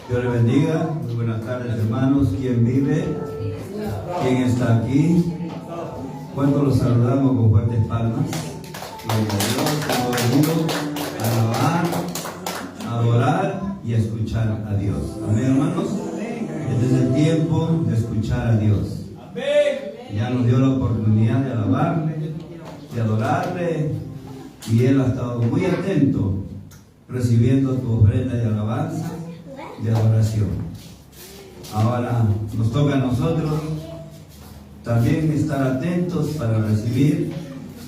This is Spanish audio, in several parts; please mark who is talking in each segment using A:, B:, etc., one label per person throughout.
A: Dios le bendiga. Muy buenas tardes, hermanos. ¿Quién vive? ¿Quién está aquí? ¿Cuántos los saludamos con fuertes palmas? Gloria a Dios. Hemos venido a alabar, a adorar y a escuchar a Dios. Amén, hermanos. Este es el tiempo de escuchar a Dios. Ya nos dio la oportunidad de alabarle, de adorarle, y Él ha estado muy atento recibiendo tu ofrenda de alabanza, de adoración. Ahora nos toca a nosotros también estar atentos para recibir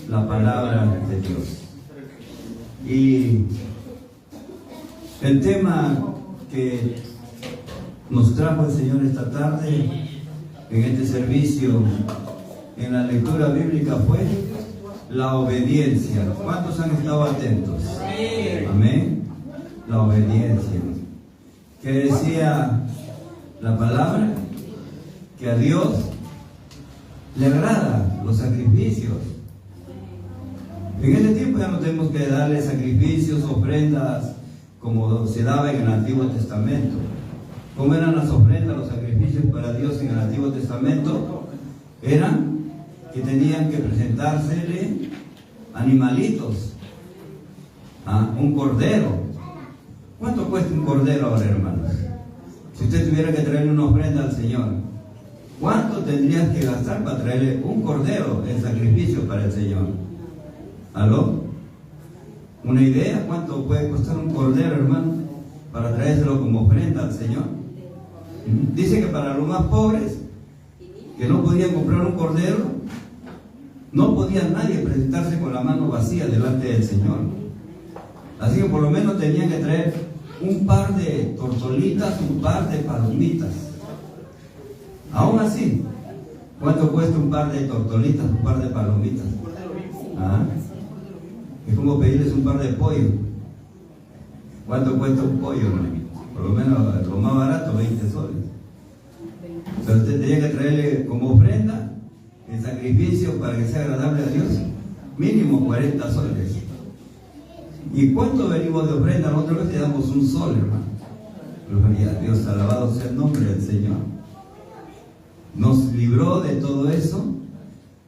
A: la palabra de Dios. Y el tema que nos trajo el Señor esta tarde en este servicio, en la lectura bíblica, fue la obediencia. ¿Cuántos han estado atentos? Amén. La obediencia. ¿Qué decía la palabra? Que a Dios le agrada los sacrificios. En este tiempo ya no tenemos que darle sacrificios, ofrendas, como se daba en el Antiguo Testamento. ¿Cómo eran las ofrendas, los sacrificios para Dios en el Antiguo Testamento? Eran que tenían que presentársele animalitos, un cordero. ¿Cuánto cuesta un cordero ahora, hermanos? Si usted tuviera que traerle una ofrenda al Señor, ¿cuánto tendrías que gastar para traerle un cordero en sacrificio para el Señor? ¿Aló? ¿Una idea? ¿Cuánto puede costar un cordero, hermano, para traérselo como ofrenda al Señor? Dice que para los más pobres, que no podían comprar un cordero, no podía nadie presentarse con la mano vacía delante del Señor. Así que por lo menos tenían que traer un par de tortolitas, un par de palomitas. Aún así, ¿cuánto cuesta un par de tortolitas, un par de palomitas? Es como pedirles un par de pollo. ¿Cuánto cuesta un pollo, hermano? Por lo menos lo más barato, 20 soles. Pero usted tenía que traerle como ofrenda el sacrificio para que sea agradable a Dios, mínimo 40 soles. ¿Y cuánto venimos de ofrenda? Otra vez le damos un sol, hermano. Gloria a Dios, alabado sea el nombre del Señor. Nos libró de todo eso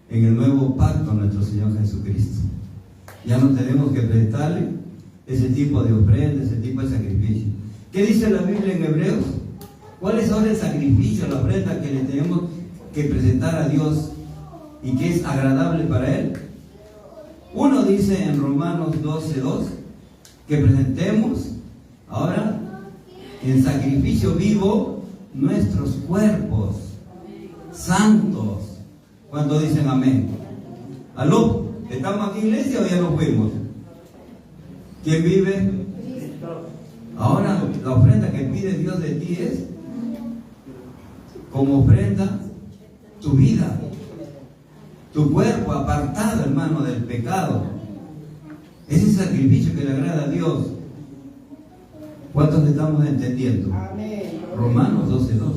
A: en el nuevo pacto nuestro Señor Jesucristo. Ya no tenemos que presentarle ese tipo de ofrenda, ese tipo de sacrificio. ¿Qué dice la Biblia en Hebreos? ¿Cuál es ahora el sacrificio, la ofrenda que le tenemos que presentar a Dios y que es agradable para Él? Uno dice en Romanos 12:2 que presentemos ahora en sacrificio vivo nuestros cuerpos santos. ¿Cuántos dicen amén? ¿Aló? ¿Estamos aquí en iglesia o ya nos fuimos? ¿Quién vive? Ahora la ofrenda que pide Dios de ti es como ofrenda tu vida, tu cuerpo apartado, hermano, del pecado. Ese sacrificio que le agrada a Dios. ¿Cuántos estamos entendiendo? Romanos 12:2.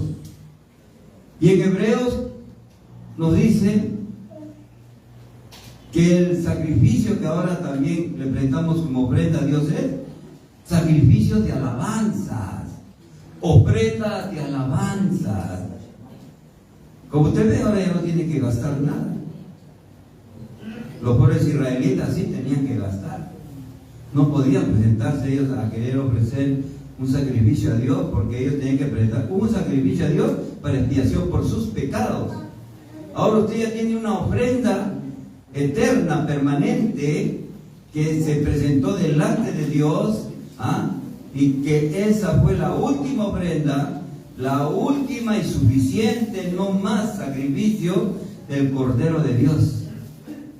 A: Y en Hebreos nos dice que el sacrificio que ahora también le presentamos como ofrenda a Dios es sacrificios de alabanzas, ofrendas de alabanzas. Como usted ve, ahora ya no tiene que gastar nada. Los pobres israelitas sí tenían que gastar. No podían presentarse ellos a querer ofrecer un sacrificio a Dios, porque ellos tenían que presentar un sacrificio a Dios para expiación por sus pecados. Ahora usted ya tiene una ofrenda eterna, permanente, que se presentó delante de Dios, y que esa fue la última ofrenda, la última y suficiente, no más sacrificio del Cordero de Dios,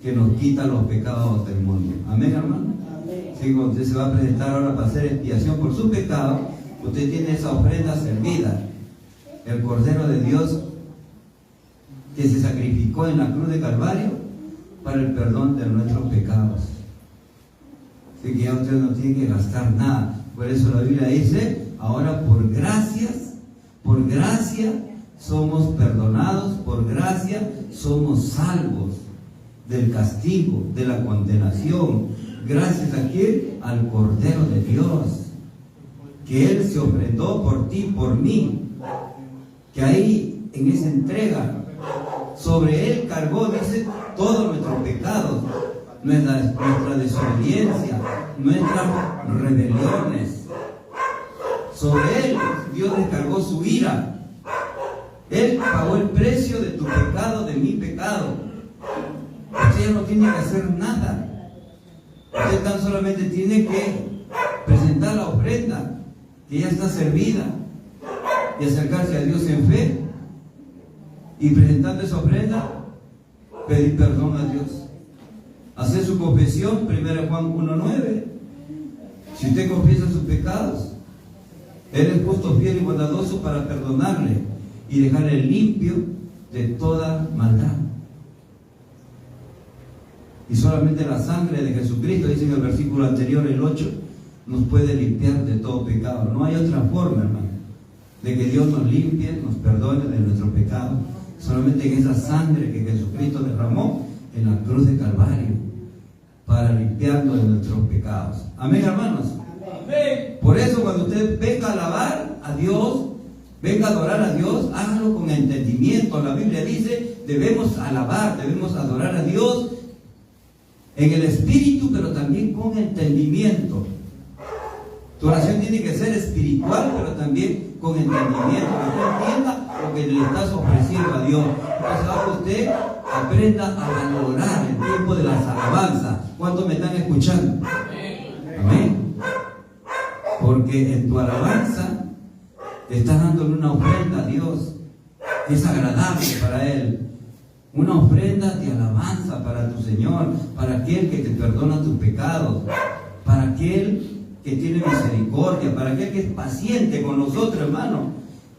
A: que nos quita los pecados del mundo. Amén, hermano. Si usted se va a presentar ahora para hacer expiación por su pecado, usted tiene esa ofrenda servida, el Cordero de Dios que se sacrificó en la cruz de Calvario para el perdón de nuestros pecados. Así que ya usted no tiene que gastar nada. Por eso la Biblia dice, ahora por gracia somos perdonados, por gracia somos salvos del castigo, de la condenación. Gracias a quién? Al Cordero de Dios. que Él se ofrendó por ti, por mí, que ahí en esa entrega sobre Él cargó, dice, todos nuestros pecados, nuestra desobediencia, nuestras rebeliones. Sobre Él Dios descargó su ira. Él pagó el precio de tu pecado, de mi pecado. Usted ya no tiene que hacer nada. Usted tan solamente tiene que presentar la ofrenda que ya está servida y acercarse a Dios en fe, y presentando esa ofrenda pedir perdón a Dios, hacer su confesión. 1 Juan 1:9. Si usted confiesa sus pecados, Él es justo, fiel y bondadoso para perdonarle y dejarle limpio de toda maldad. Y solamente la sangre de Jesucristo, dice en el versículo anterior, el 8, nos puede limpiar de todo pecado. No hay otra forma, hermano, de que Dios nos limpie, nos perdone de nuestro pecado. Solamente en esa sangre que Jesucristo derramó en la cruz de Calvario para limpiarnos de nuestros pecados. Amén, hermanos. Amén. Por eso cuando usted venga a alabar a Dios, venga a adorar a Dios, hágalo con entendimiento. La Biblia dice, debemos alabar, debemos adorar a Dios en el espíritu, pero también con entendimiento. Tu oración tiene que ser espiritual, pero también con entendimiento, que usted entienda lo que le estás ofreciendo a Dios. Entonces ahora usted aprenda a valorar el tiempo de las alabanzas. ¿Cuántos me están escuchando? Amén. Porque en tu alabanza te estás dando una ofrenda a Dios que es agradable para Él. Una ofrenda de alabanza para tu Señor, para aquel que te perdona tus pecados, para aquel que tiene misericordia, para aquel que es paciente con nosotros, hermano,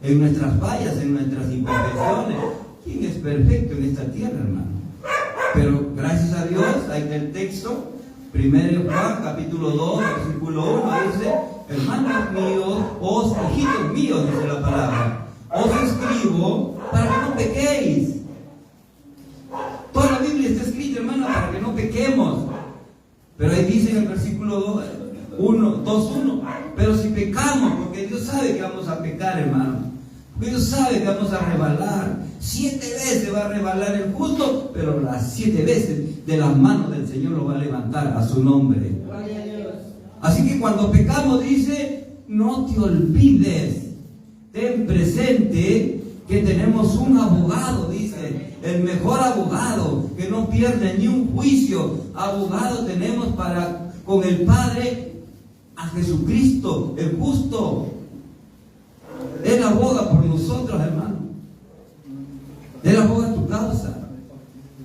A: en nuestras fallas, en nuestras imperfecciones. ¿Quién es perfecto en esta tierra, hermano? Pero gracias a Dios, ahí está el texto, 1 Juan capítulo 2, versículo 1, dice, hermanos míos, hijitos míos, dice la palabra, os escribo para que no pequéis. Toda la Biblia está escrita, hermano, para que no pequemos. Pero ahí dice en el versículo 2:1, pero si pecamos, porque Dios sabe que vamos a pecar, hermano, porque Dios sabe que vamos a rebalar. 7 veces va a rebalar el justo, pero las 7 veces de las manos del Señor lo va a levantar a su nombre. Así que cuando pecamos, dice, no te olvides, ten presente que tenemos un abogado, dice, el mejor abogado, que no pierde ni un juicio. Abogado tenemos con el Padre, a Jesucristo, el justo. Él aboga por nosotros, hermano. Él aboga tu causa.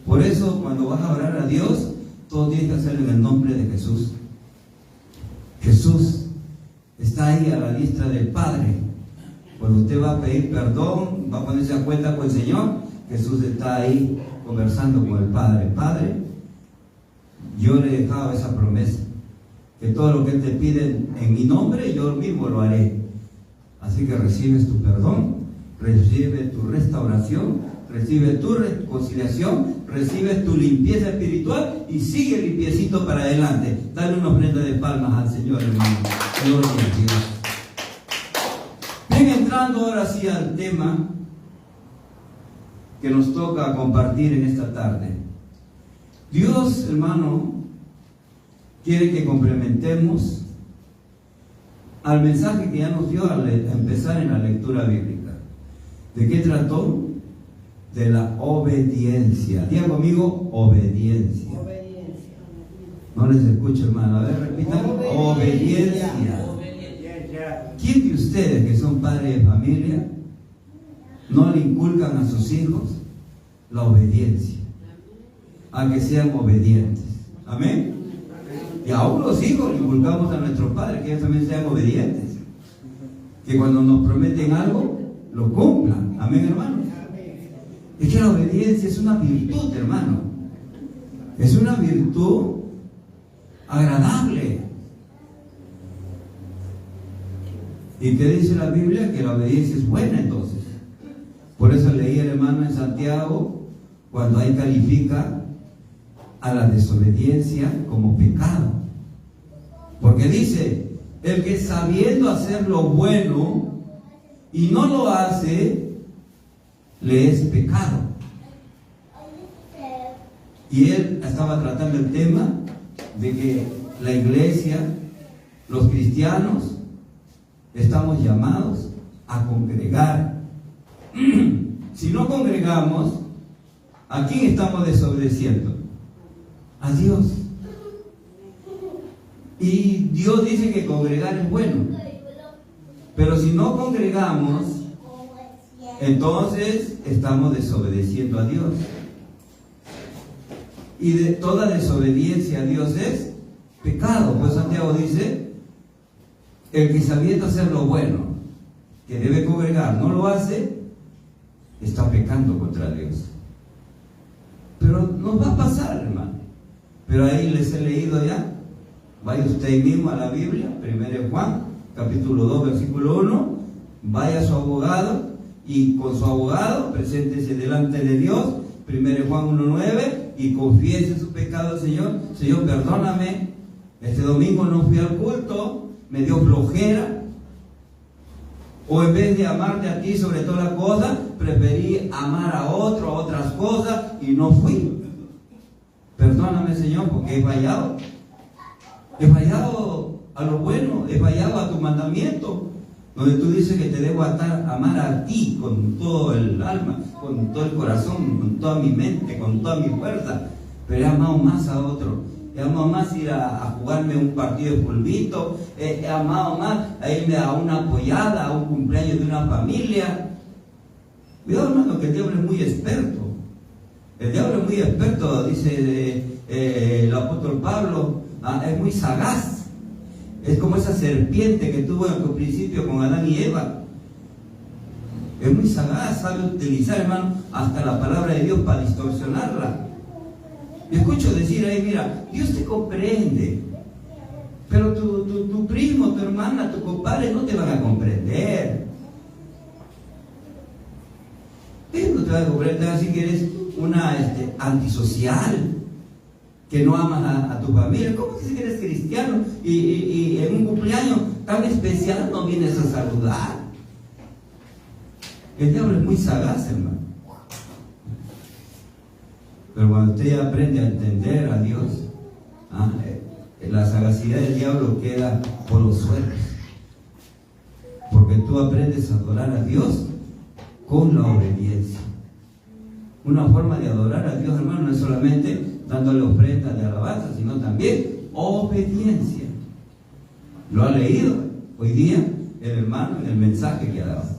A: Por eso, cuando vas a orar a Dios, todo tienes que hacerlo en el nombre de Jesús. Jesús está ahí a la diestra del Padre. Cuando usted va a pedir perdón, va a ponerse a cuenta con el Señor, Jesús está ahí conversando con el Padre. Padre, yo le he dejado esa promesa, que todo lo que Él te pide en mi nombre, yo mismo lo haré. Así que recibes tu perdón, recibe tu restauración, recibe tu reconciliación, recibes tu limpieza espiritual y sigue limpiecito para adelante. Dale una ofrenda de palmas al Señor, hermano. Gloria a Dios. Ven entrando ahora sí al tema que nos toca compartir en esta tarde. Dios, hermano, quiere que complementemos al mensaje que ya nos dio al empezar en la lectura bíblica. ¿De qué trató? De la obediencia. Diga conmigo, obediencia. Obediencia. No les escucho, hermano. A ver, repitan. Obediencia. ¿Quién de ustedes que son padres de familia no le inculcan a sus hijos la obediencia? A que sean obedientes. Amén. Y aún los hijos le inculcamos a nuestros padres que ellos también sean obedientes. Que cuando nos prometen algo, lo cumplan. Amén, hermano. Es que la obediencia es una virtud, hermano. Es una virtud agradable. ¿Y qué dice la Biblia? Que la obediencia es buena, entonces. Por eso leí el hermano en Santiago, cuando ahí califica a la desobediencia como pecado. Porque dice El que sabiendo hacer lo bueno y no lo hace, le es pecado. Y él estaba tratando el tema de que la iglesia, los cristianos, estamos llamados a congregar. Si no congregamos, ¿a quién estamos desobedeciendo? A Dios. Y Dios dice que congregar es bueno. Pero si no congregamos, entonces estamos desobedeciendo a Dios. Y de toda desobediencia a Dios es pecado. Pues Santiago dice, el que sabiendo hacer lo bueno, que debe congregar, no lo hace, está pecando contra Dios. Pero nos va a pasar, hermano. Pero ahí les he leído ya. Vaya usted mismo a la Biblia, 1 Juan, capítulo 2, versículo 1. Vaya a su abogado y con su abogado preséntese delante de Dios, 1 Juan 1:9, y confiese su pecado al Señor. Señor, perdóname, este domingo no fui al culto, me dio flojera, o en vez de amarte a ti sobre todas las cosas, preferí amar a otro, a otras cosas, y no fui. Perdóname, Señor, porque he fallado a lo bueno, he fallado a tu mandamiento, donde tú dices que te debo amar a ti con todo el alma, con todo el corazón, con toda mi mente, con toda mi fuerza. Pero he amado más a otro, he amado más ir a jugarme un partido de polvito, he amado más a irme a una apoyada, a un cumpleaños de una familia. Cuidado, hermano, que el diablo es muy experto. El diablo es muy experto, dice el apóstol Pablo, es muy sagaz. Es como esa serpiente que tuvo en el principio con Adán y Eva. Es muy sagaz, sabe utilizar, hermano, hasta la palabra de Dios para distorsionarla. Yo escucho decir ahí, mira, Dios te comprende, pero tu primo, tu hermana, tu compadre no te van a comprender. Ellos no te van a comprender, te van a decir que eres una antisocial, que no amas a tu familia. ¿Cómo dices que eres cristiano y en un cumpleaños tan especial no vienes a saludar? El diablo es muy sagaz, hermano. Pero cuando usted aprende a entender a Dios, la sagacidad del diablo queda por los suelos. Porque tú aprendes a adorar a Dios con la obediencia. Una forma de adorar a Dios, hermano, no es solamente dándole ofrendas de alabanza, sino también obediencia. Lo ha leído hoy día el hermano en el mensaje que ha dado,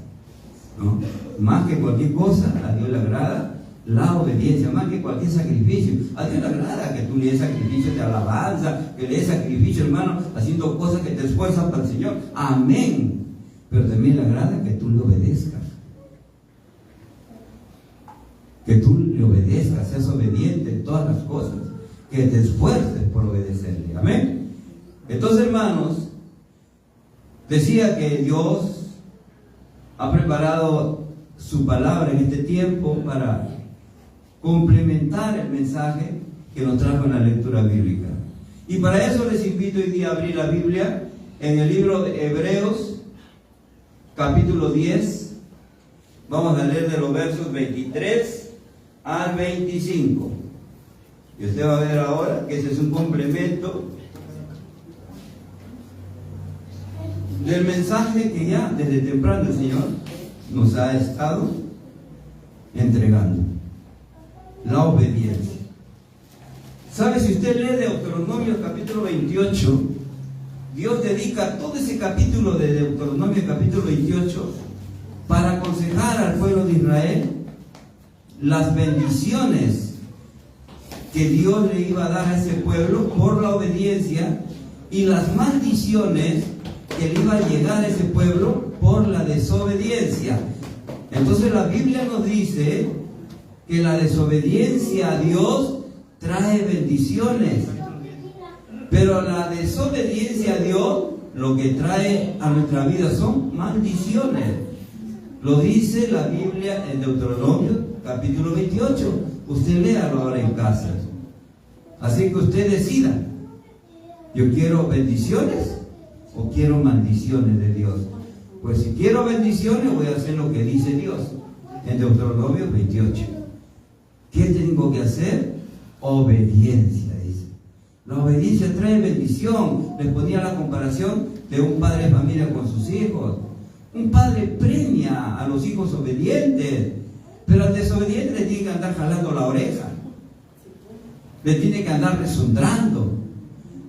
A: ¿no? Más que cualquier cosa, a Dios le agrada la obediencia, más que cualquier sacrificio. A Dios le agrada que tú le des sacrificio de alabanza, que le des sacrificio, hermano, haciendo cosas que te esfuerzan para el Señor. Amén. Pero también le agrada que tú le obedezcas. Que tú le obedezcas, seas obediente en todas las cosas, que te esfuerces por obedecerle. Amén. Entonces, hermanos, decía que Dios ha preparado su palabra en este tiempo para complementar el mensaje que nos trajo en la lectura bíblica. Y para eso les invito hoy día a abrir la Biblia en el libro de Hebreos, capítulo 10. Vamos a leer de los versos 23 al 25. Y usted va a ver ahora que ese es un complemento del mensaje que ya desde temprano el Señor nos ha estado entregando: la obediencia. ¿Sabe? Si usted lee Deuteronomio capítulo 28, Dios dedica todo ese capítulo de Deuteronomio capítulo 28 para aconsejar al pueblo de Israel las bendiciones que Dios le iba a dar a ese pueblo por la obediencia, y las maldiciones que le iba a llegar a ese pueblo por la desobediencia. Entonces la Biblia nos dice que la desobediencia a Dios trae bendiciones, pero la desobediencia a Dios lo que trae a nuestra vida son maldiciones. Lo dice la Biblia en Deuteronomio capítulo 28. Usted léalo ahora en casa. Así que usted decida: yo quiero bendiciones o quiero maldiciones de Dios? Pues si quiero bendiciones, voy a hacer lo que dice Dios en Deuteronomio 28. ¿Qué tengo que hacer? Obediencia, dice. La obediencia trae bendición. Les ponía la comparación de un padre de familia con sus hijos. Un padre premia a los hijos obedientes, pero al desobediente le tiene que andar jalando la oreja, le tiene que andar resondrando,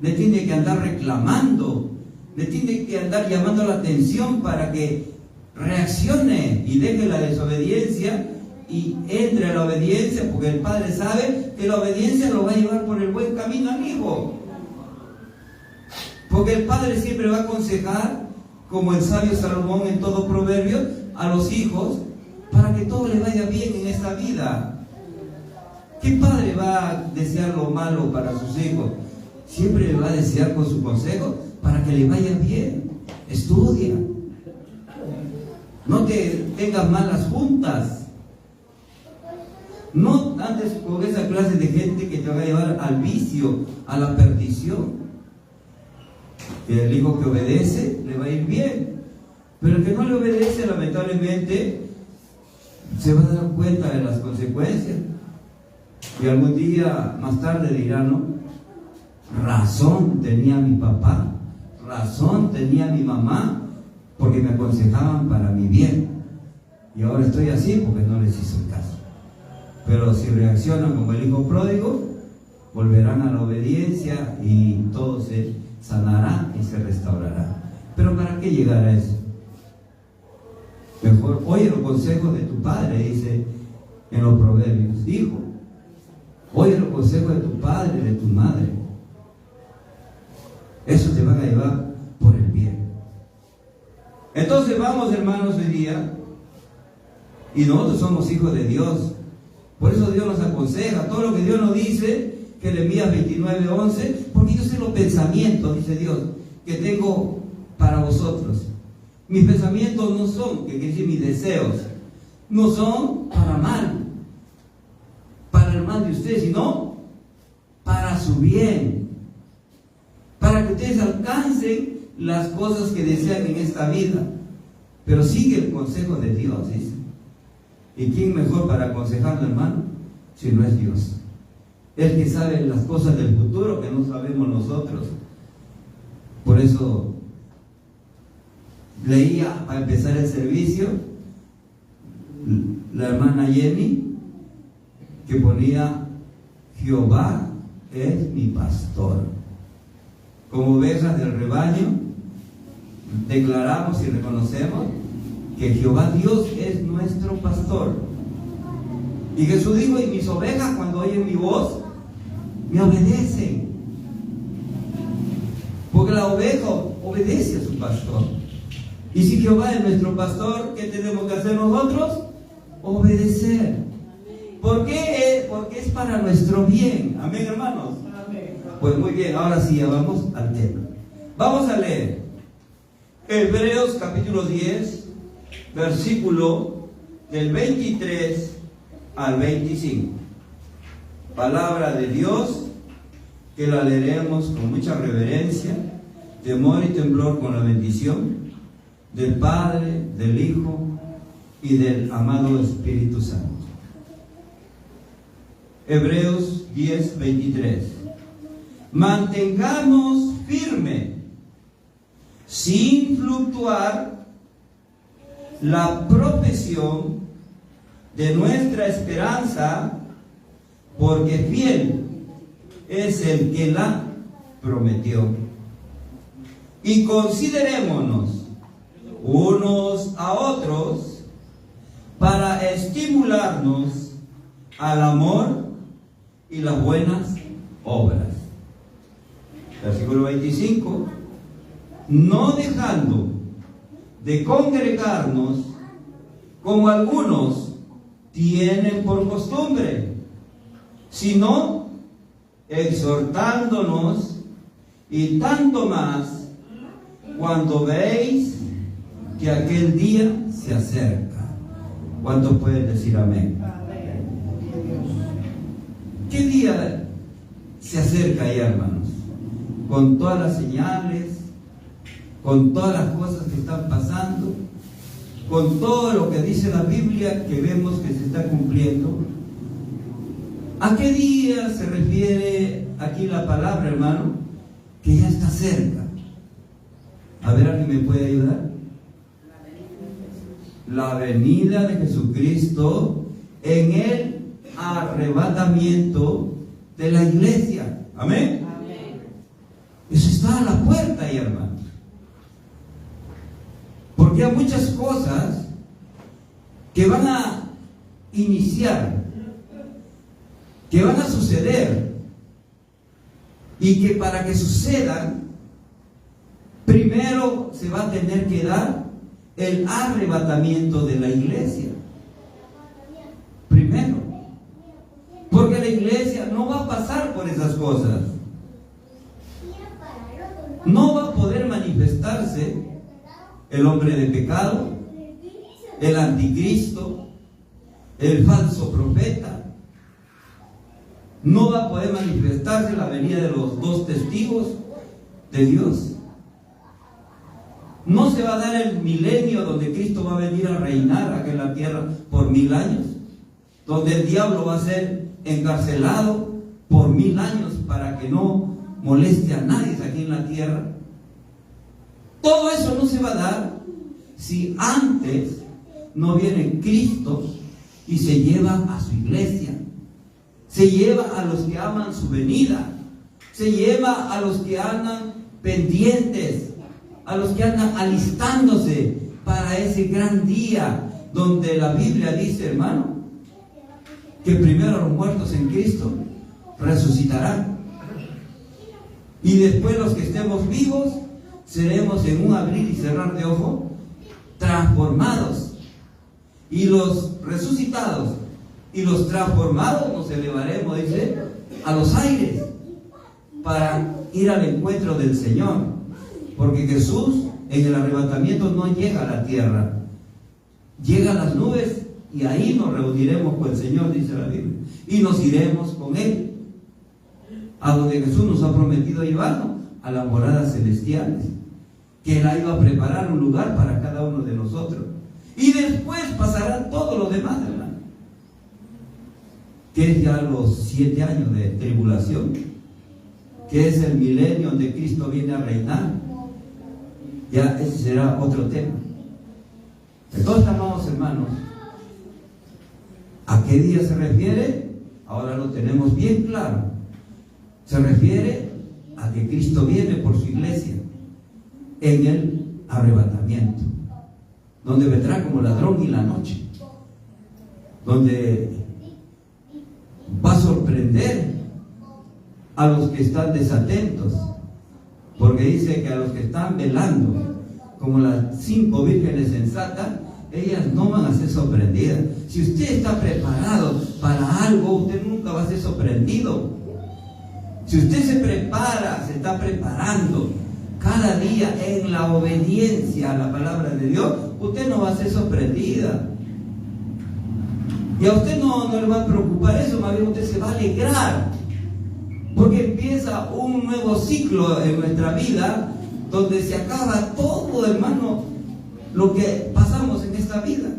A: le tiene que andar reclamando, le tiene que andar llamando la atención para que reaccione y deje la desobediencia y entre a la obediencia, porque el padre sabe que la obediencia lo va a llevar por el buen camino al hijo. Porque el padre siempre va a aconsejar, como el sabio Salomón en todo proverbio, a los hijos para que todo le vaya bien en esta vida. ¿Qué padre va a desear lo malo para sus hijos? Siempre le va a desear con su consejo para que le vaya bien. Estudia. No te tengas malas juntas. No andes con esa clase de gente que te va a llevar al vicio, a la perdición. Que el hijo que obedece le va a ir bien, pero el que no le obedece, lamentablemente, se va a dar cuenta de las consecuencias. Y algún día más tarde dirá, no, razón tenía mi papá, razón tenía mi mamá, porque me aconsejaban para mi bien. Y ahora estoy así porque no les hice caso. Pero si reaccionan como el hijo pródigo, volverán a la obediencia y todo se sanará y se restaurará. Pero ¿para qué llegar a eso? Mejor oye los consejos de tu padre, dice en los proverbios. Hijo, oye los consejos de tu padre, de tu madre. Eso te va a llevar por el bien. Entonces vamos, hermanos, hoy día, y nosotros somos hijos de Dios. Por eso Dios nos aconseja todo lo que Dios nos dice. Jeremías 29:11, porque yo sé los pensamientos, dice Dios, que tengo para vosotros. Mis pensamientos no son, que quiere decir mis deseos, no son para el mal de ustedes, sino para su bien, para que ustedes alcancen las cosas que desean en esta vida. Pero sigue el consejo de Dios, dice. ¿Y quién mejor para aconsejarlo, hermano, si no es Dios? El que sabe las cosas del futuro que no sabemos nosotros. Por eso leía para empezar el servicio la hermana Jenny, que ponía: Jehová es mi pastor. Como ovejas del rebaño, declaramos y reconocemos que Jehová Dios es nuestro pastor. Y Jesús dijo: y mis ovejas, cuando oyen mi voz, me obedecen. Porque la oveja obedece a su pastor. Y si Jehová es nuestro pastor, ¿qué tenemos que hacer nosotros? Obedecer. ¿Por qué? Porque es para nuestro bien. Amén, hermanos. Amén. Pues muy bien, ahora sí, ya vamos al tema. Vamos a leer Hebreos capítulo 10, versículo del 23 al 25. Palabra de Dios, que la leeremos con mucha reverencia, temor y temblor, con la bendición del Padre, del Hijo y del amado Espíritu Santo. Hebreos 10, 23. Mantengamos firme, sin fluctuar, la profesión de nuestra esperanza, porque fiel es el que la prometió. Y considerémonos unos a otros para estimularnos al amor y las buenas obras. Versículo 25. No dejando de congregarnos, como algunos tienen por costumbre, sino exhortándonos, y tanto más cuando veis que aquel día se acerca. ¿Cuántos pueden decir amén? ¿Qué día se acerca ya, hermanos? Con todas las señales, con todas las cosas que están pasando, con todo lo que dice la Biblia que vemos que se está cumpliendo. ¿A qué día se refiere aquí la palabra, hermano? Que ya está cerca. A ver, ¿alguien me puede ayudar? La venida de Jesucristo en el arrebatamiento de la iglesia. Amén. Amén. Eso está a la puerta ahí, hermano. Porque hay muchas cosas que van a iniciar, que van a suceder, y que para que sucedan, primero se va a tener que dar el arrebatamiento de la iglesia. Primero. Porque la iglesia no va a pasar por esas cosas. No va a poder manifestarse el hombre de pecado, el anticristo, el falso profeta. No va a poder manifestarse la venida de los dos testigos de Dios. No se va a dar el milenio donde Cristo va a venir a reinar aquí en la tierra por 1000 años, donde el diablo va a ser encarcelado por 1000 años para que no moleste a nadie aquí en la tierra. Todo eso no se va a dar si antes no viene Cristo y se lleva a su iglesia, se lleva a los que aman su venida, se lleva a los que andan pendientes, a los que andan alistándose para ese gran día donde la Biblia dice, hermano, que primero los muertos en Cristo resucitarán, y después los que estemos vivos seremos en un abrir y cerrar de ojo transformados, y los resucitados y los transformados nos elevaremos, dice, a los aires para ir al encuentro del Señor, porque Jesús en el arrebatamiento no llega a la tierra, llega a las nubes, y ahí nos reuniremos con el Señor, dice la Biblia, y nos iremos con Él a donde Jesús nos ha prometido llevarnos, a las moradas celestiales, que Él ha ido a preparar un lugar para cada uno de nosotros. Y después pasarán todos los demás, hermano, que es ya los 7 años de tribulación, que es el milenio donde Cristo viene a reinar. Ya ese será otro tema. Entonces, amados hermanos, ¿a qué día se refiere? Ahora lo tenemos bien claro. Se refiere a que Cristo viene por su iglesia en el arrebatamiento, donde vendrá como ladrón en la noche, donde va a sorprender a los que están desatentos, porque dice que a los que están velando, como las 5 vírgenes sensatas, ellas no van a ser sorprendidas. Si usted está preparado para algo, usted nunca va a ser sorprendido. Si usted se prepara, se está preparando cada día en la obediencia a la palabra de Dios, usted no va a ser sorprendida. Y a usted no le va a preocupar eso, más bien usted se va a alegrar, porque empieza un nuevo ciclo en nuestra vida, donde se acaba todo, hermano, lo que pasamos en esta vida.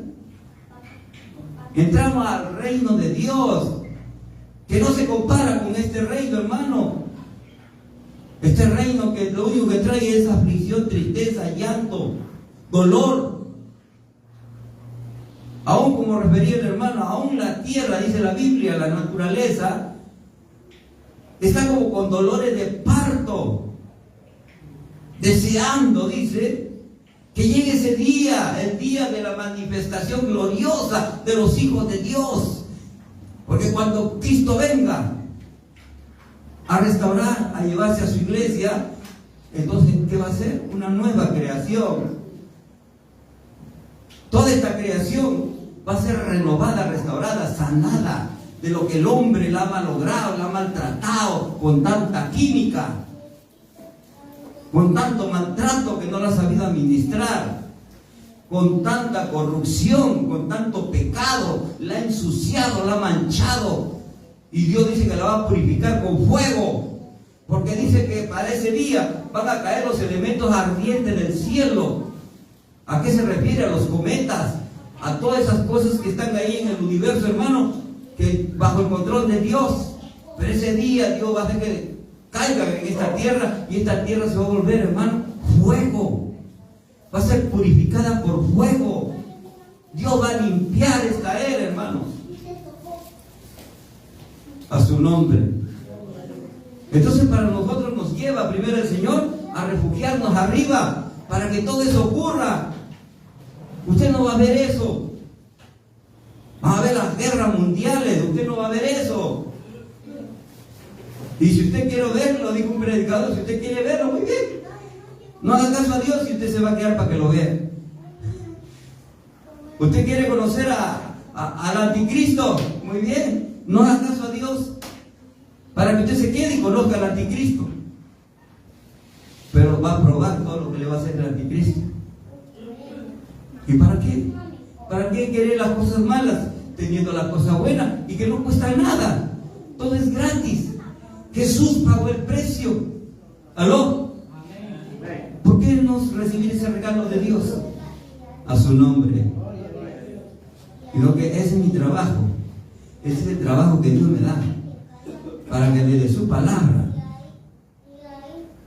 A: Entramos al reino de Dios, que no se compara con este reino, hermano. Este reino que lo único que trae es aflicción, tristeza, llanto, dolor. Aún, como refería el hermano, aún la tierra, dice la Biblia, la naturaleza, está como con dolores de parto, deseando, dice, que llegue ese día, el día de la manifestación gloriosa de los hijos de Dios. Porque cuando Cristo venga a restaurar, a llevarse a su iglesia, entonces, ¿qué va a hacer? Una nueva creación. Toda esta creación va a ser renovada, restaurada, sanada de lo que el hombre la ha malogrado, la ha maltratado con tanta química, con tanto maltrato que no la ha sabido administrar, con tanta corrupción, con tanto pecado, la ha ensuciado, la ha manchado. Y Dios dice que la va a purificar con fuego. Porque dice que para ese día van a caer los elementos ardientes del cielo. ¿A qué se refiere? A los cometas, a todas esas cosas que están ahí en el universo, hermano, que bajo el control de Dios. Pero ese día Dios va a hacer que caigan en esta tierra, y esta tierra se va a volver, hermano, fuego. Va a ser purificada por fuego. Dios va a limpiar esta era, hermanos. A su nombre. Entonces para nosotros nos lleva primero el Señor a refugiarnos arriba, para que todo eso ocurra. Usted no va a ver eso. Va a ver las guerras mundiales. Usted no va a ver eso. Y si usted quiere verlo, dijo un predicador, si usted quiere verlo, muy bien. No haga caso a Dios y usted se va a quedar para que lo vea. Usted quiere conocer al anticristo, muy bien. No haga caso a Dios para que usted se quede y conozca al anticristo. Pero va a probar todo lo que le va a hacer el anticristo. ¿Y para qué? ¿Para qué querer las cosas malas teniendo las cosas buenas y que no cuesta nada? Todo es gratis. Jesús pagó el precio. ¿Aló? ¿Por qué no recibir ese regalo de Dios? A su nombre. Y lo que ese es mi trabajo. Ese es el trabajo que Dios me da, para que desde su palabra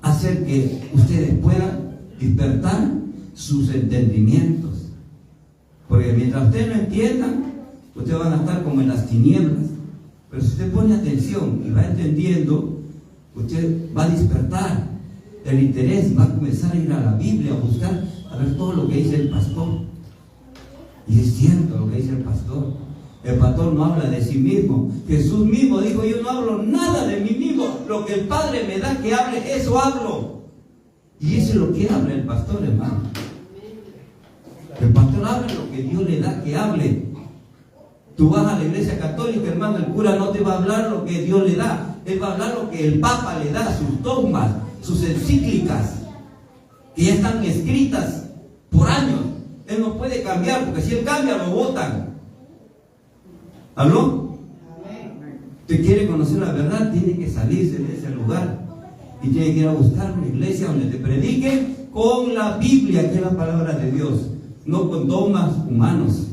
A: hacer que ustedes puedan despertar sus entendimientos. Porque mientras ustedes no entiendan, ustedes van a estar como en las tinieblas. Pero si usted pone atención y va entendiendo, usted va a despertar el interés y va a comenzar a ir a la Biblia, a buscar, a ver todo lo que dice el pastor. Y es cierto lo que dice el pastor. El pastor no habla de sí mismo. Jesús mismo dijo: yo no hablo nada de mí mismo. Lo que el Padre me da que hable, eso hablo. Y eso es lo que habla el pastor, hermano. El pastor habla lo que Dios le da que hable. Tú vas a la iglesia católica, hermano, el cura no te va a hablar lo que Dios le da. Él va a hablar lo que el Papa le da, sus dogmas, sus encíclicas, que ya están escritas por años. Él no puede cambiar, porque si él cambia, lo votan. ¿Aló? Usted quiere conocer la verdad, tiene que salirse de ese lugar y tiene que ir a buscar una iglesia donde te prediquen con la Biblia, que es la palabra de Dios, no con dogmas humanos,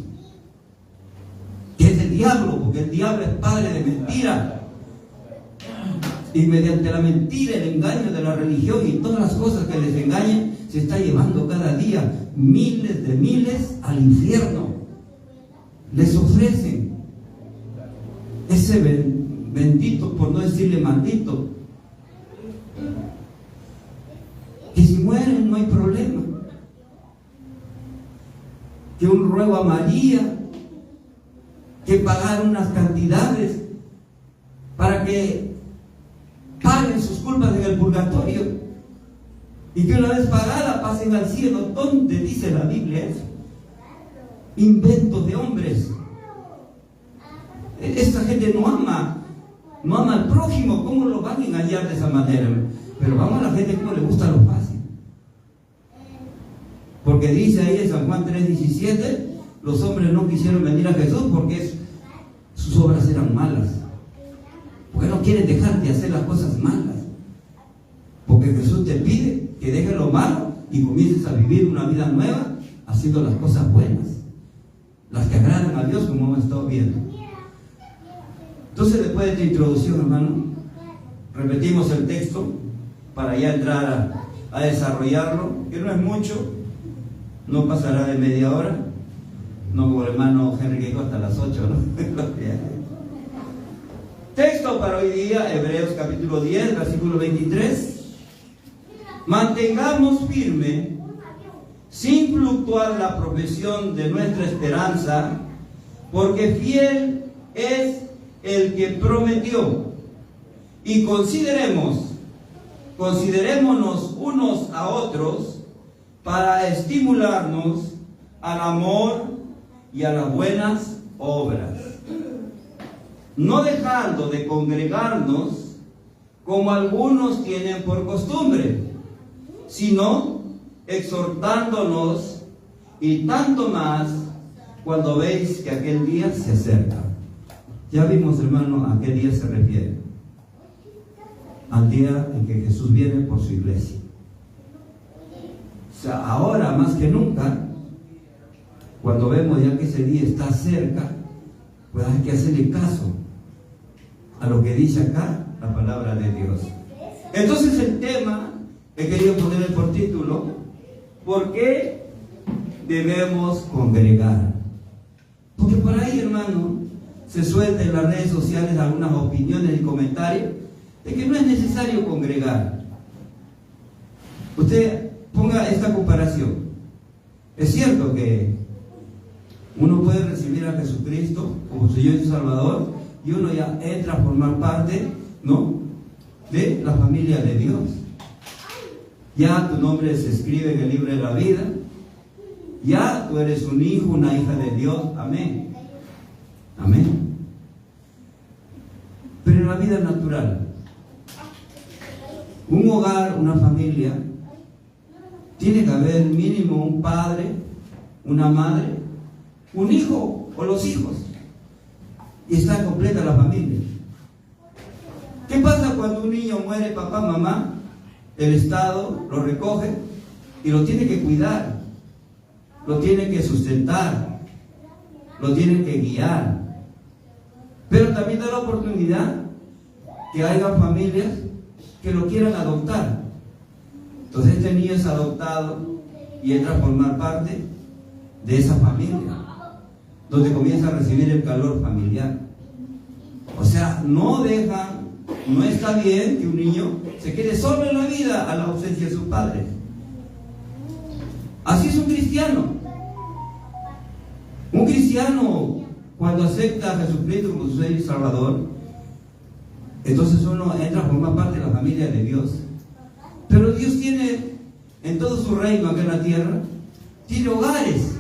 A: que es el diablo, porque el diablo es padre de mentira. Y mediante la mentira, el engaño de la religión y todas las cosas que les engañan, se está llevando cada día miles de miles al infierno. Les ofrecen ese bendito, por no decirle maldito, que si mueren no hay problema, que un ruego a María, que pagar unas cantidades para que paguen sus culpas en el purgatorio, y que una vez pagada pasen al cielo. ¿Dónde dice la Biblia eso? Inventos de hombres. Esta gente no ama al prójimo. ¿Cómo lo van a engañar de esa manera? Pero vamos a la gente como le gusta lo fácil. Porque dice ahí en San Juan 3:17, los hombres no quisieron venir a Jesús porque sus obras eran malas. Porque no quieren dejar de hacer las cosas malas. Porque Jesús te pide que dejes lo malo y comiences a vivir una vida nueva haciendo las cosas buenas, las que agradan a Dios, como hemos estado viendo. Entonces, después de esta introducción, hermano, repetimos el texto para ya entrar a desarrollarlo, que no es mucho, no pasará de media hora, no como el hermano Henry que dijo hasta las 8, ¿no? Texto para hoy día, Hebreos capítulo 10, versículo 23. Mantengamos firme, sin fluctuar, la profesión de nuestra esperanza, porque fiel es el que prometió. Y considerémonos unos a otros para estimularnos al amor y a las buenas obras, no dejando de congregarnos como algunos tienen por costumbre, sino exhortándonos, y tanto más cuando veis que aquel día se acerca. Ya vimos, hermano, a qué día se refiere. al día en que Jesús viene por su iglesia. O sea, ahora más que nunca, cuando vemos ya que ese día está cerca, pues hay que hacerle caso a lo que dice acá la palabra de Dios. Entonces el tema he querido poner por título: ¿por qué debemos congregar? Porque por ahí, hermano, se sueltan en las redes sociales algunas opiniones y comentarios de que no es necesario congregar. Usted ponga esta comparación. Es cierto que uno puede recibir a Jesucristo como Señor y Salvador y uno ya entra a formar parte, ¿no?, de la familia de Dios. Ya tu nombre se escribe en el libro de la vida. Ya tú eres un hijo, una hija de Dios. Amén. Amén. Pero en la vida natural, un hogar, una familia, tiene que haber mínimo un padre, una madre, un hijo o los hijos. Y está completa la familia. ¿Qué pasa cuando un niño muere, papá, mamá? El Estado lo recoge y lo tiene que cuidar, lo tiene que sustentar, lo tiene que guiar. Pero también da la oportunidad que haya familias que lo quieran adoptar. Entonces este niño es adoptado y entra a formar parte de esa familia, donde comienza a recibir el calor familiar. O sea, no está bien que un niño se quede solo en la vida a la ausencia de sus padres. Así es un cristiano. Un cristiano, cuando acepta a Jesucristo como su Señor y Salvador, entonces uno entra a formar parte de la familia de Dios. Pero Dios tiene en todo su reino acá en la tierra, tiene hogares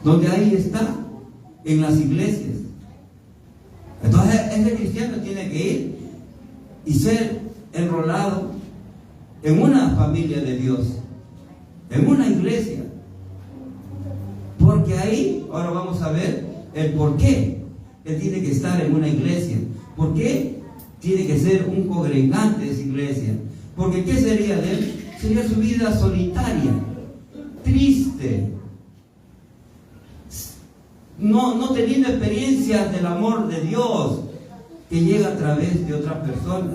A: donde ahí está, en las iglesias. Entonces ese cristiano tiene que ir y ser enrolado en una familia de Dios, en una iglesia. Porque ahí, ahora vamos a ver el por qué él tiene que estar en una iglesia. ¿Por qué tiene que ser un congregante de esa iglesia? Porque ¿qué sería de él? Sería su vida solitaria, triste, no teniendo experiencias del amor de Dios que llega a través de otra persona,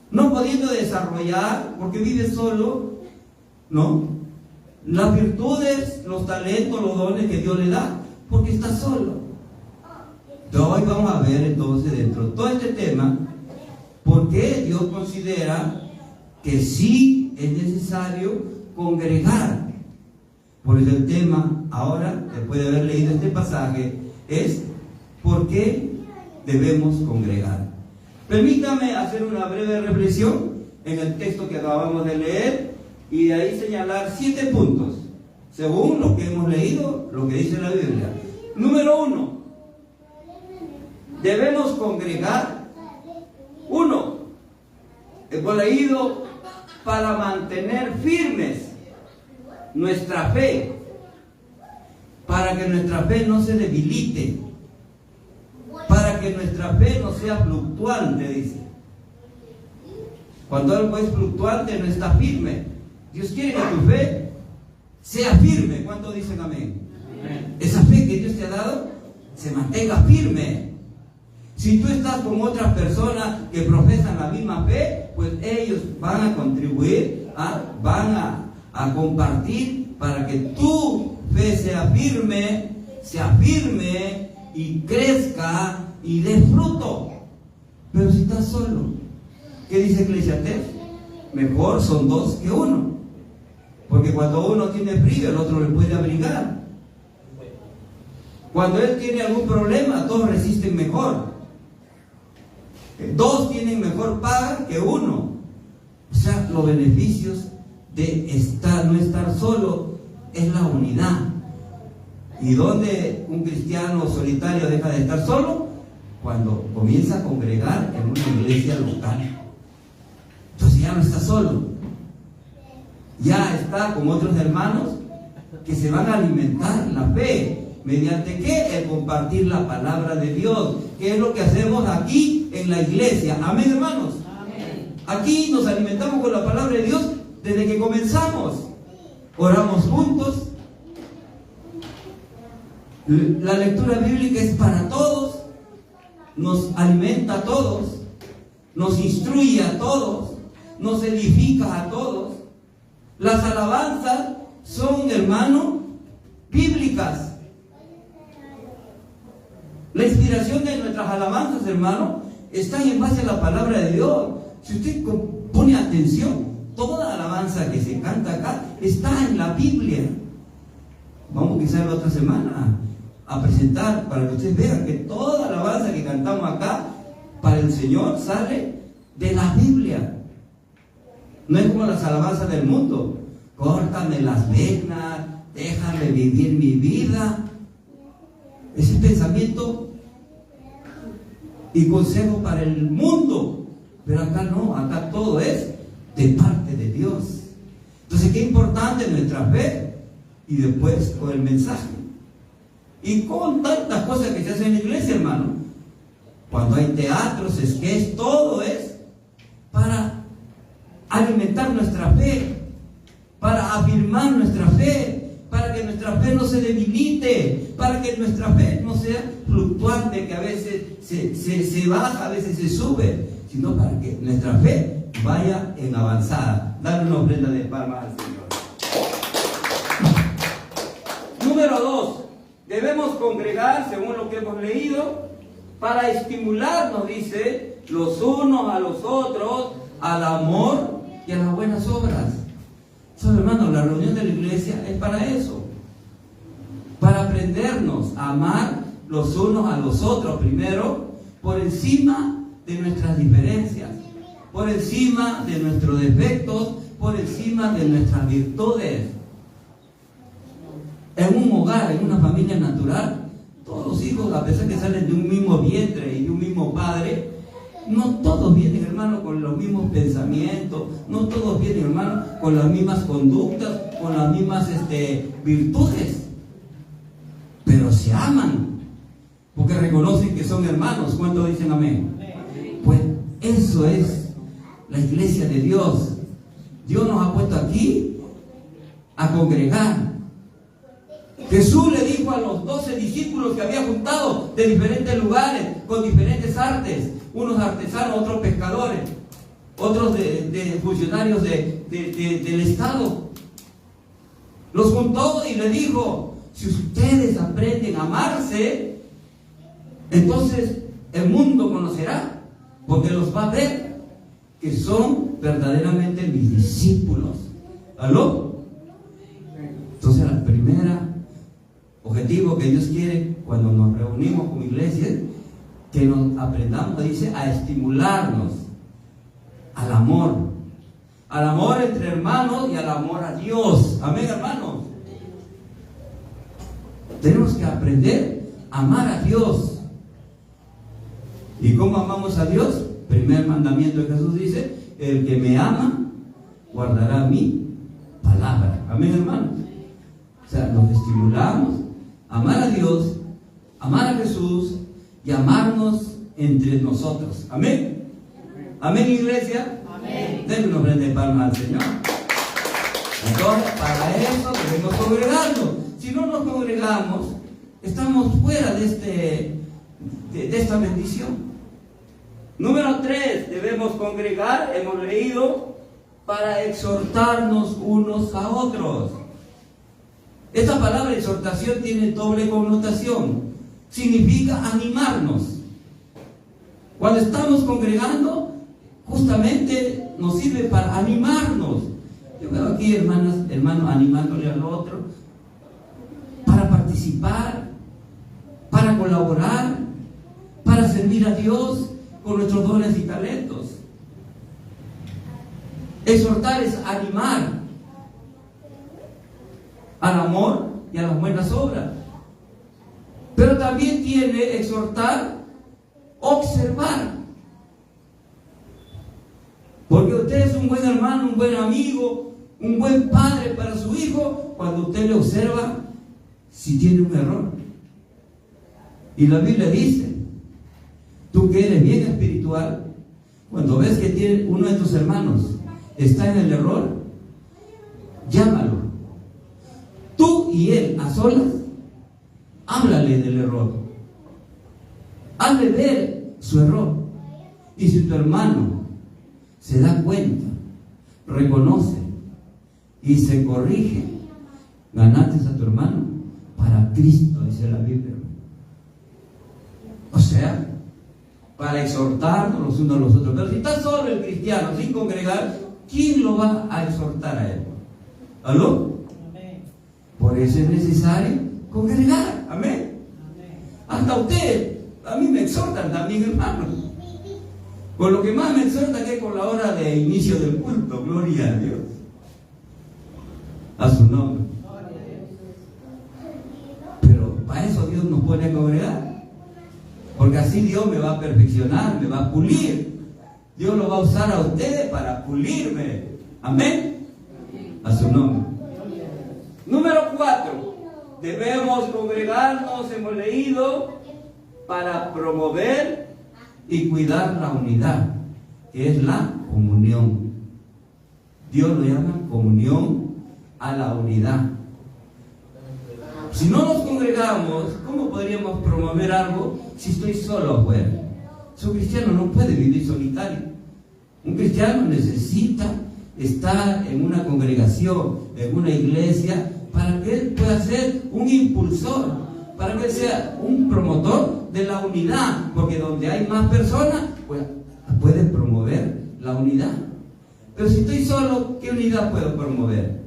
A: no pudiendo desarrollar, porque vive solo, ¿no?, las virtudes, los talentos, los dones que Dios le da, porque está solo. Entonces, hoy vamos a ver entonces dentro de todo este tema por qué Dios considera que sí es necesario congregar. Por eso el tema ahora, después de haber leído este pasaje, es ¿por qué debemos congregar? Permítame hacer una breve reflexión en el texto que acabamos de leer y de ahí señalar 7 puntos, según lo que hemos leído, lo que dice la Biblia. Número 1, debemos congregar. 1, hemos leído para mantener firmes nuestra fe, para que nuestra fe no se debilite, para que nuestra fe no sea fluctuante, dice. Cuando algo es fluctuante, no está firme. Dios quiere que tu fe sea firme. ¿Cuántos dicen amén? Amén. Esa fe que Dios te ha dado se mantenga firme. Si tú estás con otras personas que profesan la misma fe, pues ellos van a contribuir, van a compartir para que tu fe sea firme y crezca y dé fruto. Pero si estás solo, ¿qué dice Eclesiastés? Mejor son 2 que 1, porque cuando uno tiene frío, el otro le puede abrigar. Cuando él tiene algún problema, 2 resisten mejor. 2 tienen mejor paga que 1. O sea, los beneficios de no estar solo es la unidad. ¿Y dónde un cristiano solitario deja de estar solo? Cuando comienza a congregar en una iglesia local. Entonces ya no está solo, ya está con otros hermanos que se van a alimentar la fe ¿Mediante qué? El compartir la palabra de Dios, que es lo que hacemos aquí en la iglesia. Amén, hermanos. Amén. Aquí nos alimentamos con la palabra de Dios desde que comenzamos. Oramos juntos. La lectura bíblica es para todos. Nos alimenta a todos. Nos instruye a todos. Nos edifica a todos. Las alabanzas son, hermano, bíblicas. La inspiración de nuestras alabanzas, hermano, está en base a la palabra de Dios. Si usted pone atención, toda alabanza que se canta acá está en la Biblia. Vamos quizás la otra semana a presentar para que ustedes vean que toda alabanza que cantamos acá para el Señor sale de la Biblia. No es como las alabanzas del mundo. Córtame las venas, déjame vivir mi vida. Ese pensamiento y consejo para el mundo. Pero acá no, acá todo es de parte de Dios. Entonces, qué importante nuestra fe. Y después con el mensaje. Y con tantas cosas que se hacen en la iglesia, hermano. Cuando hay teatros, es que es todo es para alimentar nuestra fe, para afirmar nuestra fe, para que nuestra fe no se debilite, para que nuestra fe no sea fluctuante, que a veces se baja, a veces se sube, sino para que nuestra fe vaya en avanzada. Dale una ofrenda de palmas al Señor. Número 2, debemos congregar, según lo que hemos leído, para estimularnos, dice, los unos a los otros, al amor y a las buenas obras. Entonces, hermanos, la reunión de la iglesia es para eso, para aprendernos a amar los unos a los otros, primero, por encima de nuestras diferencias, por encima de nuestros defectos, por encima de nuestras virtudes. En un hogar, en una familia natural, todos los hijos, a pesar que salen de un mismo vientre y de un mismo padre, no todos vienen, hermano, con los mismos pensamientos, no todos vienen, hermano, con las mismas conductas, con las mismas virtudes, pero se aman, porque reconocen que son hermanos. ¿Cuántos dicen amén? Pues eso es la iglesia de Dios. Dios nos ha puesto aquí a congregar. Jesús le dijo a los 12 discípulos que había juntado de diferentes lugares, con diferentes artes, unos artesanos, otros pescadores, otros de funcionarios del Estado. Los juntó y le dijo: si ustedes aprenden a amarse, entonces el mundo conocerá, porque los va a ver que son verdaderamente mis discípulos. ¿Aló? Entonces, la primera objetivo que Dios quiere cuando nos reunimos como iglesia, que nos aprendamos, dice, a estimularnos al amor entre hermanos y al amor a Dios. Amén, hermanos. Tenemos que aprender a amar a Dios. ¿Y cómo amamos a Dios? Primer mandamiento de Jesús dice: el que me ama guardará mi palabra. Amén, hermanos. O sea, nos estimulamos a amar a Dios, amar a Jesús y amarnos entre nosotros. Amén. Amén, iglesia. Amén. Denle una ofrenda de palmas al Señor. Entonces, para eso debemos congregarnos. Si no nos congregamos, estamos fuera de esta bendición. Número 3, debemos congregar, hemos leído, para exhortarnos unos a otros. Esta palabra exhortación tiene doble connotación. Significa animarnos. Cuando estamos congregando, justamente nos sirve para animarnos. Yo veo aquí hermanos animándole al otro, para participar, para colaborar, para servir a Dios con nuestros dones y talentos. Exhortar es animar al amor y a las buenas obras. Pero también tiene exhortar, observar. Porque usted es un buen hermano, un buen amigo, un buen padre para su hijo cuando usted le observa si tiene un error. Y la Biblia dice, tú que eres bien espiritual, cuando ves que uno de tus hermanos está en el error, llámalo. Tú y él a solas, háblale del error. Hazle ver su error. Y si tu hermano se da cuenta, reconoce y se corrige, ganaste a tu hermano para Cristo, dice la Biblia. O sea, para exhortarnos los unos a los otros. Pero si está solo el cristiano sin congregar, ¿quién lo va a exhortar a él? ¿Aló? Amén. Por eso es necesario congregar. Amén. Hasta usted, a mí me exhortan también, hermano. Con lo que más me exhorta que es con la hora de inicio del culto. Gloria a Dios. A su nombre. Pero para eso Dios nos pone a congregar. Porque así Dios me va a perfeccionar, me va a pulir. Dios lo va a usar a ustedes para pulirme. Amén. A su nombre. Número 4. Debemos congregarnos, hemos leído, para promover y cuidar la unidad, que es la comunión. Dios lo llama comunión a la unidad. Si no nos congregamos, ¿cómo podríamos promover algo si estoy solo afuera? Un cristiano no puede vivir solitario. Un cristiano necesita estar en una congregación, en una iglesia, para que él pueda ser un impulsor, para que él sea un promotor de la unidad, porque donde hay más personas, pues puede promover la unidad. Pero si estoy solo, ¿qué unidad puedo promover?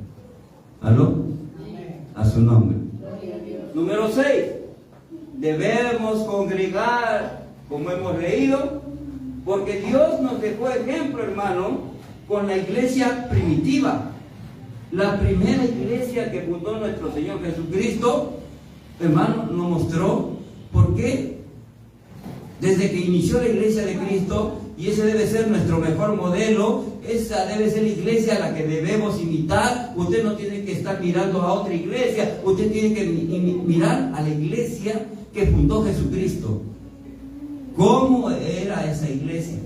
A: ¿Aló? A su nombre. Número 6. Debemos congregar, como hemos leído, porque Dios nos dejó ejemplo, hermano, con la iglesia primitiva. La primera iglesia que fundó nuestro Señor Jesucristo, hermano, nos mostró por qué, desde que inició la iglesia de Cristo, y ese debe ser nuestro mejor modelo, esa debe ser la iglesia a la que debemos imitar. Usted no tiene que estar mirando a otra iglesia, usted tiene que mirar a la iglesia que fundó Jesucristo. ¿Cómo era esa iglesia?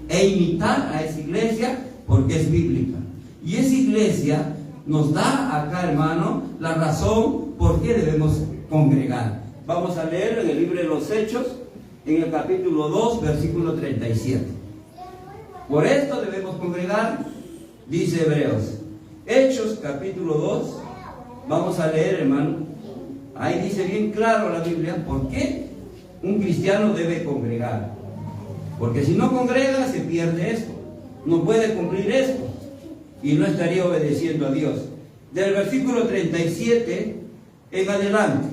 A: E imitar a esa iglesia porque es bíblica. Y esa iglesia nos da acá, hermano, la razón por qué debemos congregar. Vamos a leer en el libro de los Hechos, en el capítulo 2, versículo 37. Por esto debemos congregar, dice Hebreos. Hechos, capítulo 2. Vamos a leer, hermano. Ahí dice bien claro la Biblia por qué un cristiano debe congregar. Porque si no congrega, se pierde esto. No puede cumplir esto. Y no estaría obedeciendo a Dios. Del versículo 37 en adelante,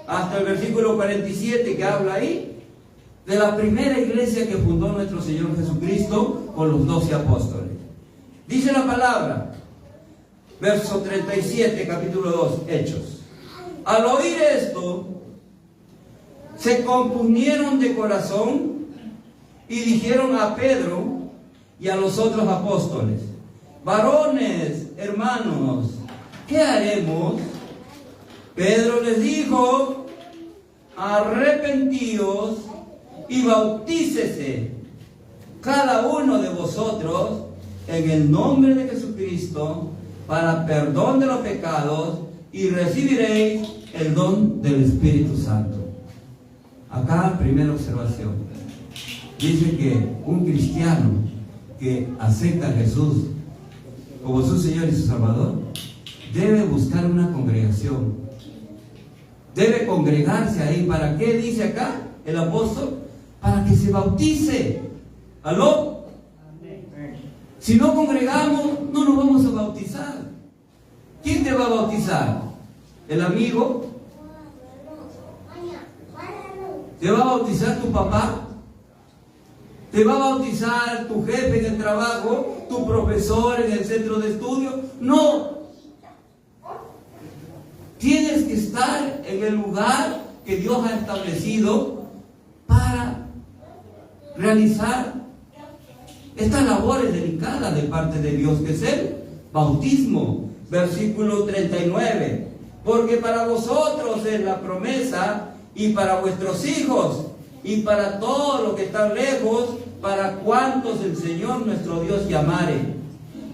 A: hasta el versículo 47 que habla ahí, de la primera iglesia que fundó nuestro Señor Jesucristo con los 12 apóstoles. Dice la palabra, verso 37, capítulo 2, Hechos. Al oír esto, se compusieron de corazón y dijeron a Pedro y a los otros apóstoles: varones, hermanos, ¿qué haremos? Pedro les dijo: arrepentíos y bautícese cada uno de vosotros en el nombre de Jesucristo para perdón de los pecados y recibiréis el don del Espíritu Santo. Acá, primera observación. Dice que un cristiano que acepta a Jesús como su Señor y su Salvador debe buscar una congregación. Debe congregarse ahí. ¿Para qué dice acá el apóstol? Para que se bautice. ¿Aló? Si no congregamos, no nos vamos a bautizar. ¿Quién te va a bautizar? ¿El amigo? ¿Te va a bautizar tu papá? ¿Te va a bautizar tu jefe en el trabajo? ¿Tu profesor en el centro de estudio? No. Tienes que estar en el lugar que Dios ha establecido para realizar esta labor delicada de parte de Dios, que es el bautismo. Versículo 39. Porque para vosotros es la promesa
B: y para vuestros hijos, y para todos los que están lejos, para cuantos el Señor nuestro Dios llamare.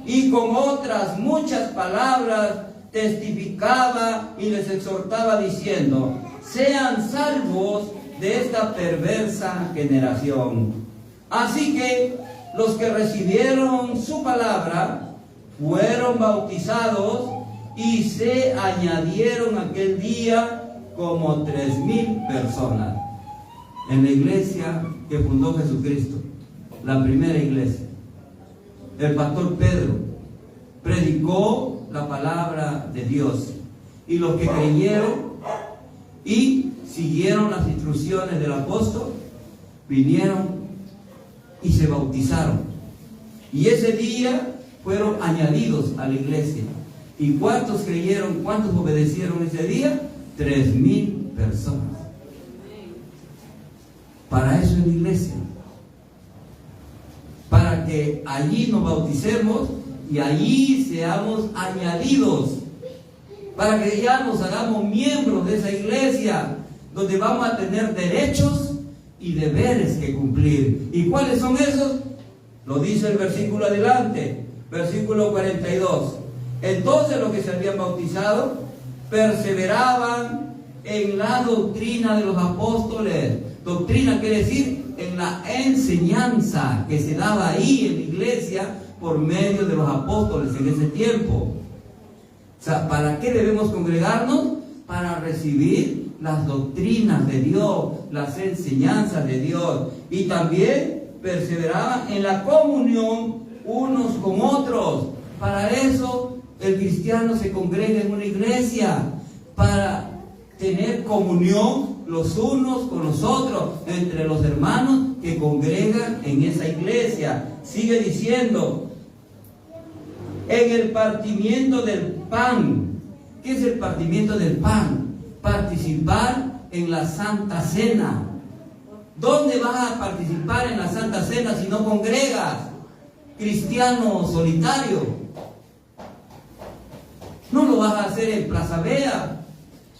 B: Y con otras muchas palabras testificaba y les exhortaba diciendo: sean salvos de esta perversa generación. Así que los que recibieron su palabra fueron bautizados, y se añadieron aquel día como 3,000 personas en la iglesia que fundó Jesucristo, la primera iglesia. El pastor Pedro predicó la palabra de Dios, y los que creyeron y siguieron las instrucciones del apóstol vinieron y se bautizaron, y ese día fueron añadidos a la iglesia. ¿Y cuántos creyeron, cuántos obedecieron ese día? 3,000 personas. Para eso es la iglesia, para que allí nos bauticemos y allí seamos añadidos, para que ya nos hagamos miembros de esa iglesia, donde vamos a tener derechos y deberes que cumplir. ¿Y cuáles son esos? Lo dice el versículo adelante, versículo 42. Entonces los que se habían bautizado perseveraban en la doctrina de los apóstoles. Doctrina quiere decir en la enseñanza que se daba ahí en la iglesia por medio de los apóstoles en ese tiempo. O sea, ¿para qué debemos congregarnos? Para recibir las doctrinas de Dios, las enseñanzas de Dios. Y también perseveraban en la comunión unos con otros. Para eso el cristiano se congrega en una iglesia, para tener comunión los unos con los otros, entre los hermanos que congregan en esa iglesia. Sigue diciendo, en el partimiento del pan. ¿Qué es el partimiento del pan? Participar en la Santa Cena. ¿Dónde vas a participar en la Santa Cena si no congregas? Cristiano solitario. No lo vas a hacer en Plaza Vea,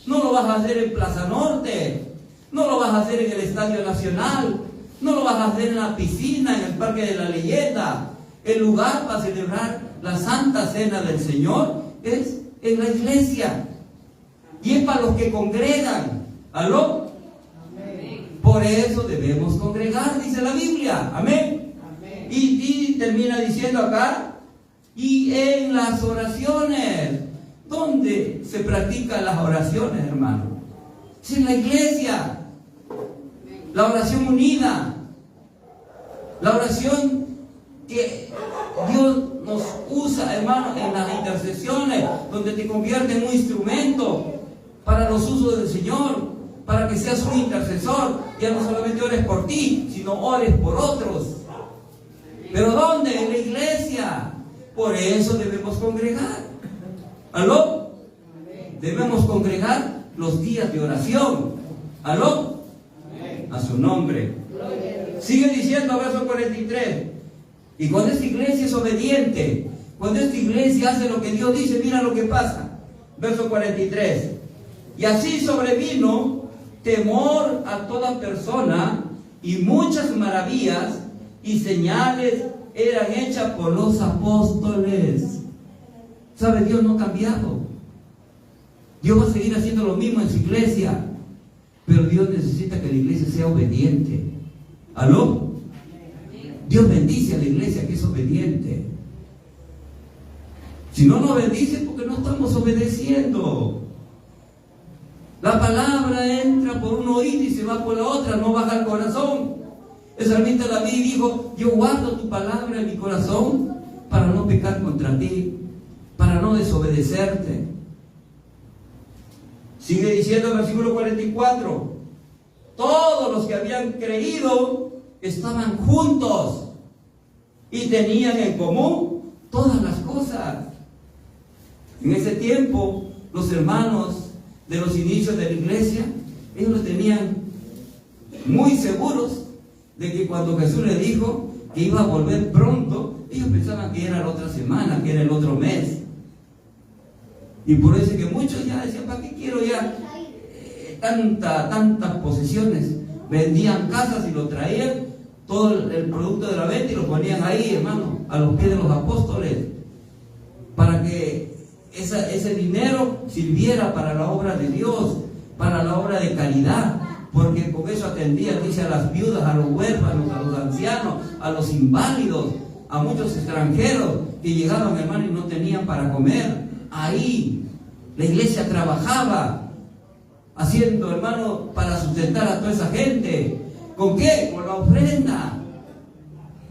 B: no lo vas a hacer en Plaza Norte, no lo vas a hacer en el Estadio Nacional, no lo vas a hacer en la piscina, en el Parque de la Leyenda. El lugar para celebrar la Santa Cena del Señor es en la iglesia, y es para los que congregan. ¿Aló? Amén. Por eso debemos congregar, dice la Biblia. Amén. Amén. Y termina diciendo acá, y en las oraciones. ¿Dónde se practican las oraciones, hermano? Es en la iglesia. La oración unida, la oración que Dios nos usa, hermano, en las intercesiones, donde te convierte en un instrumento para los usos del Señor, para que seas un intercesor. Ya no solamente ores por ti, sino ores por otros. ¿Pero dónde? En la iglesia. Por eso debemos congregar. ¿Aló? Debemos congregar los días de oración. ¿Aló? A su nombre. Sigue diciendo, verso 43. Y cuando esta iglesia es obediente, cuando esta iglesia hace lo que Dios dice, mira lo que pasa. Verso 43. Y así sobrevino temor a toda persona, y muchas maravillas y señales eran hechas por los apóstoles. ¿Sabe? Dios no ha cambiado. Dios va a seguir haciendo lo mismo en su iglesia, pero Dios necesita que la iglesia sea obediente. ¿Aló? Dios bendice a la iglesia que es obediente. Si no nos bendice, porque no estamos obedeciendo. La palabra entra por un oído y se va por la otra, no baja al corazón. El salmista David dijo: yo guardo tu palabra en mi corazón para no pecar contra ti, para no desobedecerte. Sigue diciendo el versículo 44: todos los que habían creído estaban juntos y tenían en común todas las cosas. En ese tiempo, los hermanos de los inicios de la iglesia, ellos lo tenían muy seguros de que cuando Jesús les dijo que iba a volver pronto, ellos pensaban que era la otra semana, que era el otro mes. Y por eso es que muchos ya decían: ¿para qué quiero ya tantas posesiones. Vendían casas y lo traían, todo el producto de la venta, y lo ponían ahí, hermano, a los pies de los apóstoles, para que ese dinero sirviera para la obra de Dios, para la obra de caridad, porque con eso atendían, dice, a las viudas, a los huérfanos, a los ancianos, a los inválidos, a muchos extranjeros que llegaban, hermano, y no tenían para comer. Ahí la iglesia trabajaba, haciendo, hermano, para sustentar a toda esa gente. ¿Con qué? Con la ofrenda.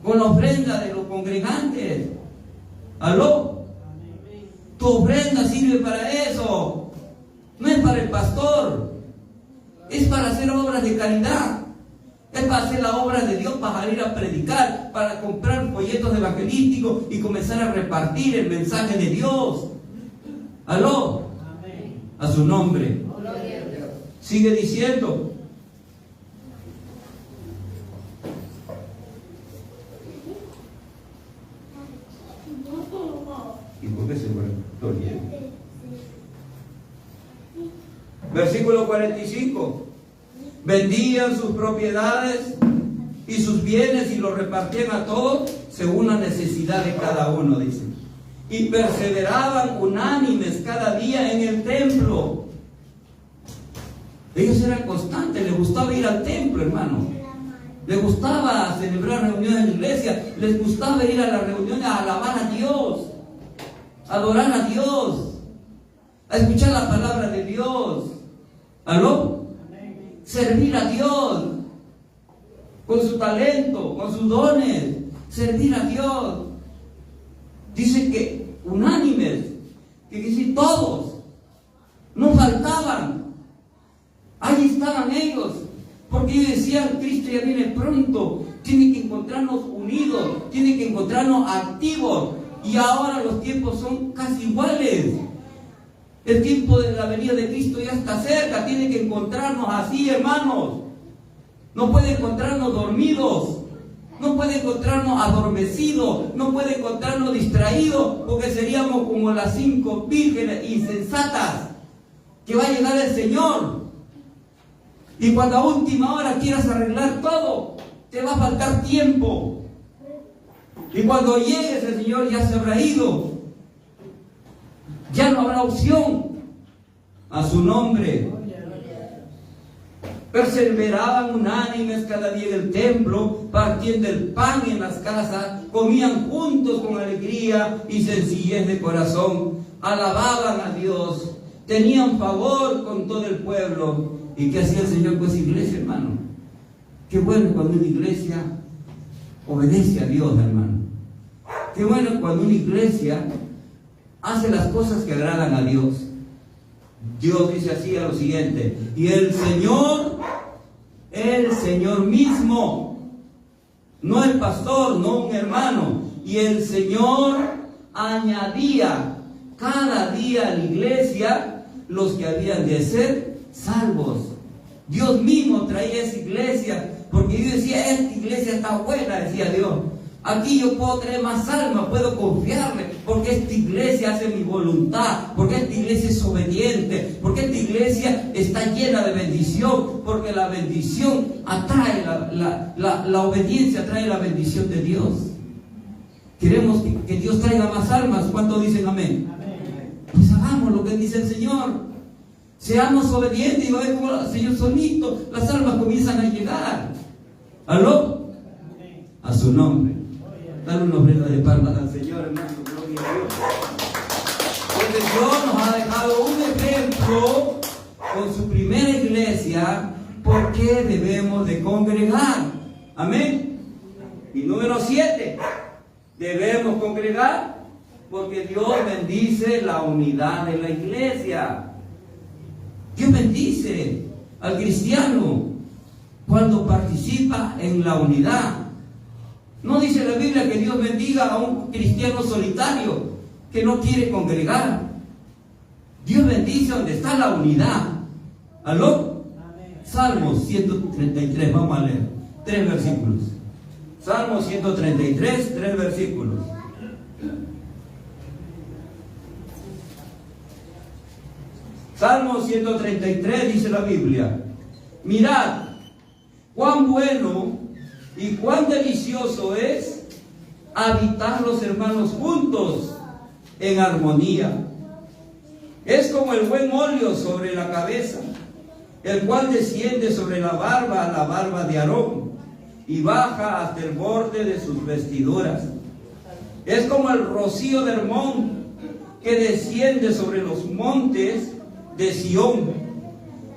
B: Con la ofrenda de los congregantes. ¿Aló? Tu ofrenda sirve para eso. No es para el pastor. Es para hacer obras de caridad. Es para hacer la obra de Dios, para ir a predicar, para comprar folletos evangelísticos y comenzar a repartir el mensaje de Dios. ¿Aló? A su nombre. Sigue diciendo. ¿Y por qué se muere? Versículo 45. Vendían sus propiedades y sus bienes y los repartían a todos según la necesidad de cada uno, dice. Y perseveraban unánimes cada día en el templo. Ellos eran constantes, les gustaba ir al templo, hermano. Les gustaba celebrar reuniones en la iglesia, les gustaba ir a las reuniones a alabar a Dios, a adorar a Dios, a escuchar la palabra de Dios. ¿Aló? Servir a Dios con su talento, con sus dones, servir a Dios. Dice que unánimes, que decir todos, no faltaban. Ahí estaban ellos, porque ellos decían, Cristo ya viene pronto, tiene que encontrarnos unidos, tiene que encontrarnos activos, y ahora los tiempos son casi iguales. El tiempo de la venida de Cristo ya está cerca, tiene que encontrarnos así, hermanos. No puede encontrarnos dormidos, no puede encontrarnos adormecidos, no puede encontrarnos distraídos, porque seríamos como las 5 vírgenes insensatas, que va a llegar el Señor. Y cuando a última hora quieras arreglar todo, te va a faltar tiempo. Y cuando llegues, el Señor ya se habrá ido. Ya no habrá opción. A su nombre. Perseveraban unánimes cada día en el templo, partiendo el pan en las casas, comían juntos con alegría y sencillez de corazón, alababan a Dios, tenían favor con todo el pueblo. ¿Y qué hacía el Señor con esa iglesia, hermano? Qué bueno cuando una iglesia obedece a Dios, hermano. Qué bueno cuando una iglesia hace las cosas que agradan a Dios. Dios dice así a lo siguiente: y el Señor mismo, no el pastor, no un hermano, y el Señor añadía cada día a la iglesia los que habían de ser salvos. Dios mismo traía esa iglesia, porque yo decía, esta iglesia está buena, decía Dios. Aquí yo puedo traer más almas, puedo confiarle, porque esta iglesia hace mi voluntad, porque esta iglesia es obediente, porque esta iglesia está llena de bendición, porque la bendición atrae, la obediencia atrae la bendición de Dios. Queremos que Dios traiga más almas. ¿Cuántos dicen amén? Pues hagamos lo que dice el Señor. Seamos obedientes y va a ver cómo el Señor solito, las almas comienzan a llegar. ¿Aló? A su nombre. Dale una ofrenda de palmas al Señor, hermano. Gloria a Dios. Porque Dios nos ha dejado un ejemplo con su primera iglesia, por qué debemos de congregar. Amén. Y número 7, debemos congregar porque Dios bendice la unidad de la iglesia. Dios bendice al cristiano cuando participa en la unidad. No dice la Biblia que Dios bendiga a un cristiano solitario que no quiere congregar. Dios bendice donde está la unidad. ¿Aló? Salmos 133, vamos a leer 3 versículos. Salmos 133, 3 versículos. Salmo 133 dice la Biblia: mirad, cuán bueno y cuán delicioso es habitar los hermanos juntos en armonía. Es como el buen óleo sobre la cabeza, el cual desciende sobre la barba de Aarón, y baja hasta el borde de sus vestiduras. Es como el rocío de Hermón, que desciende sobre los montes de Sión,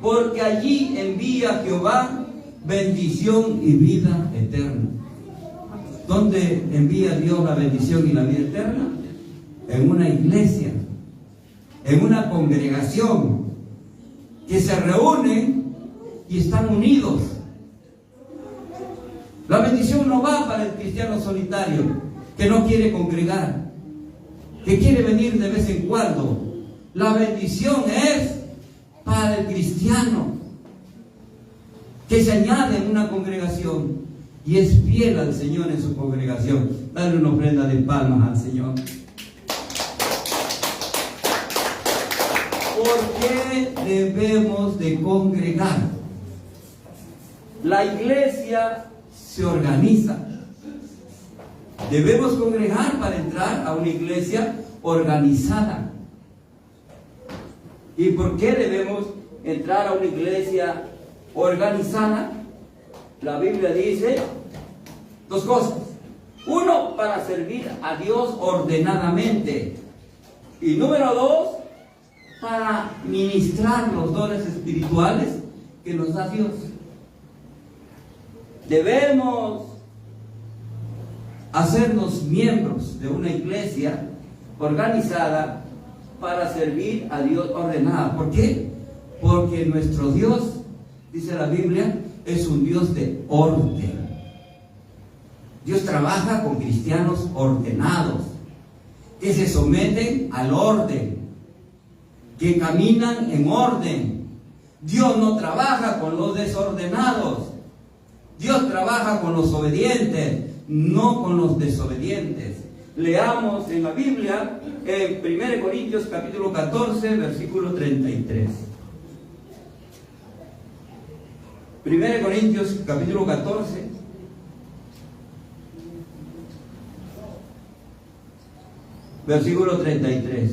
B: porque allí envía Jehová bendición y vida eterna. ¿Dónde envía Dios la bendición y la vida eterna? En una iglesia, en una congregación, que se reúnen y están unidos. La bendición no va para el cristiano solitario, que no quiere congregar, que quiere venir de vez en cuando. La bendición es para el cristiano que se añade en una congregación y es fiel al Señor en su congregación. Dale una ofrenda de palmas al Señor. ¿Por qué debemos de congregar? La iglesia se organiza. Debemos congregar para entrar a una iglesia organizada. ¿Y por qué debemos entrar a una iglesia organizada? La Biblia dice dos cosas. Uno, para servir a Dios ordenadamente. Y número dos, para ministrar los dones espirituales que nos da Dios. Debemos hacernos miembros de una iglesia organizada para servir a Dios ordenada. ¿Por qué? Porque nuestro Dios, dice la Biblia, es un Dios de orden. Dios trabaja con cristianos ordenados, que se someten al orden, que caminan en orden. Dios no trabaja con los desordenados. Dios trabaja con los obedientes, no con los desobedientes. Leamos en la Biblia, en 1 Corintios capítulo 14, versículo 33. 1 Corintios capítulo 14, versículo 33.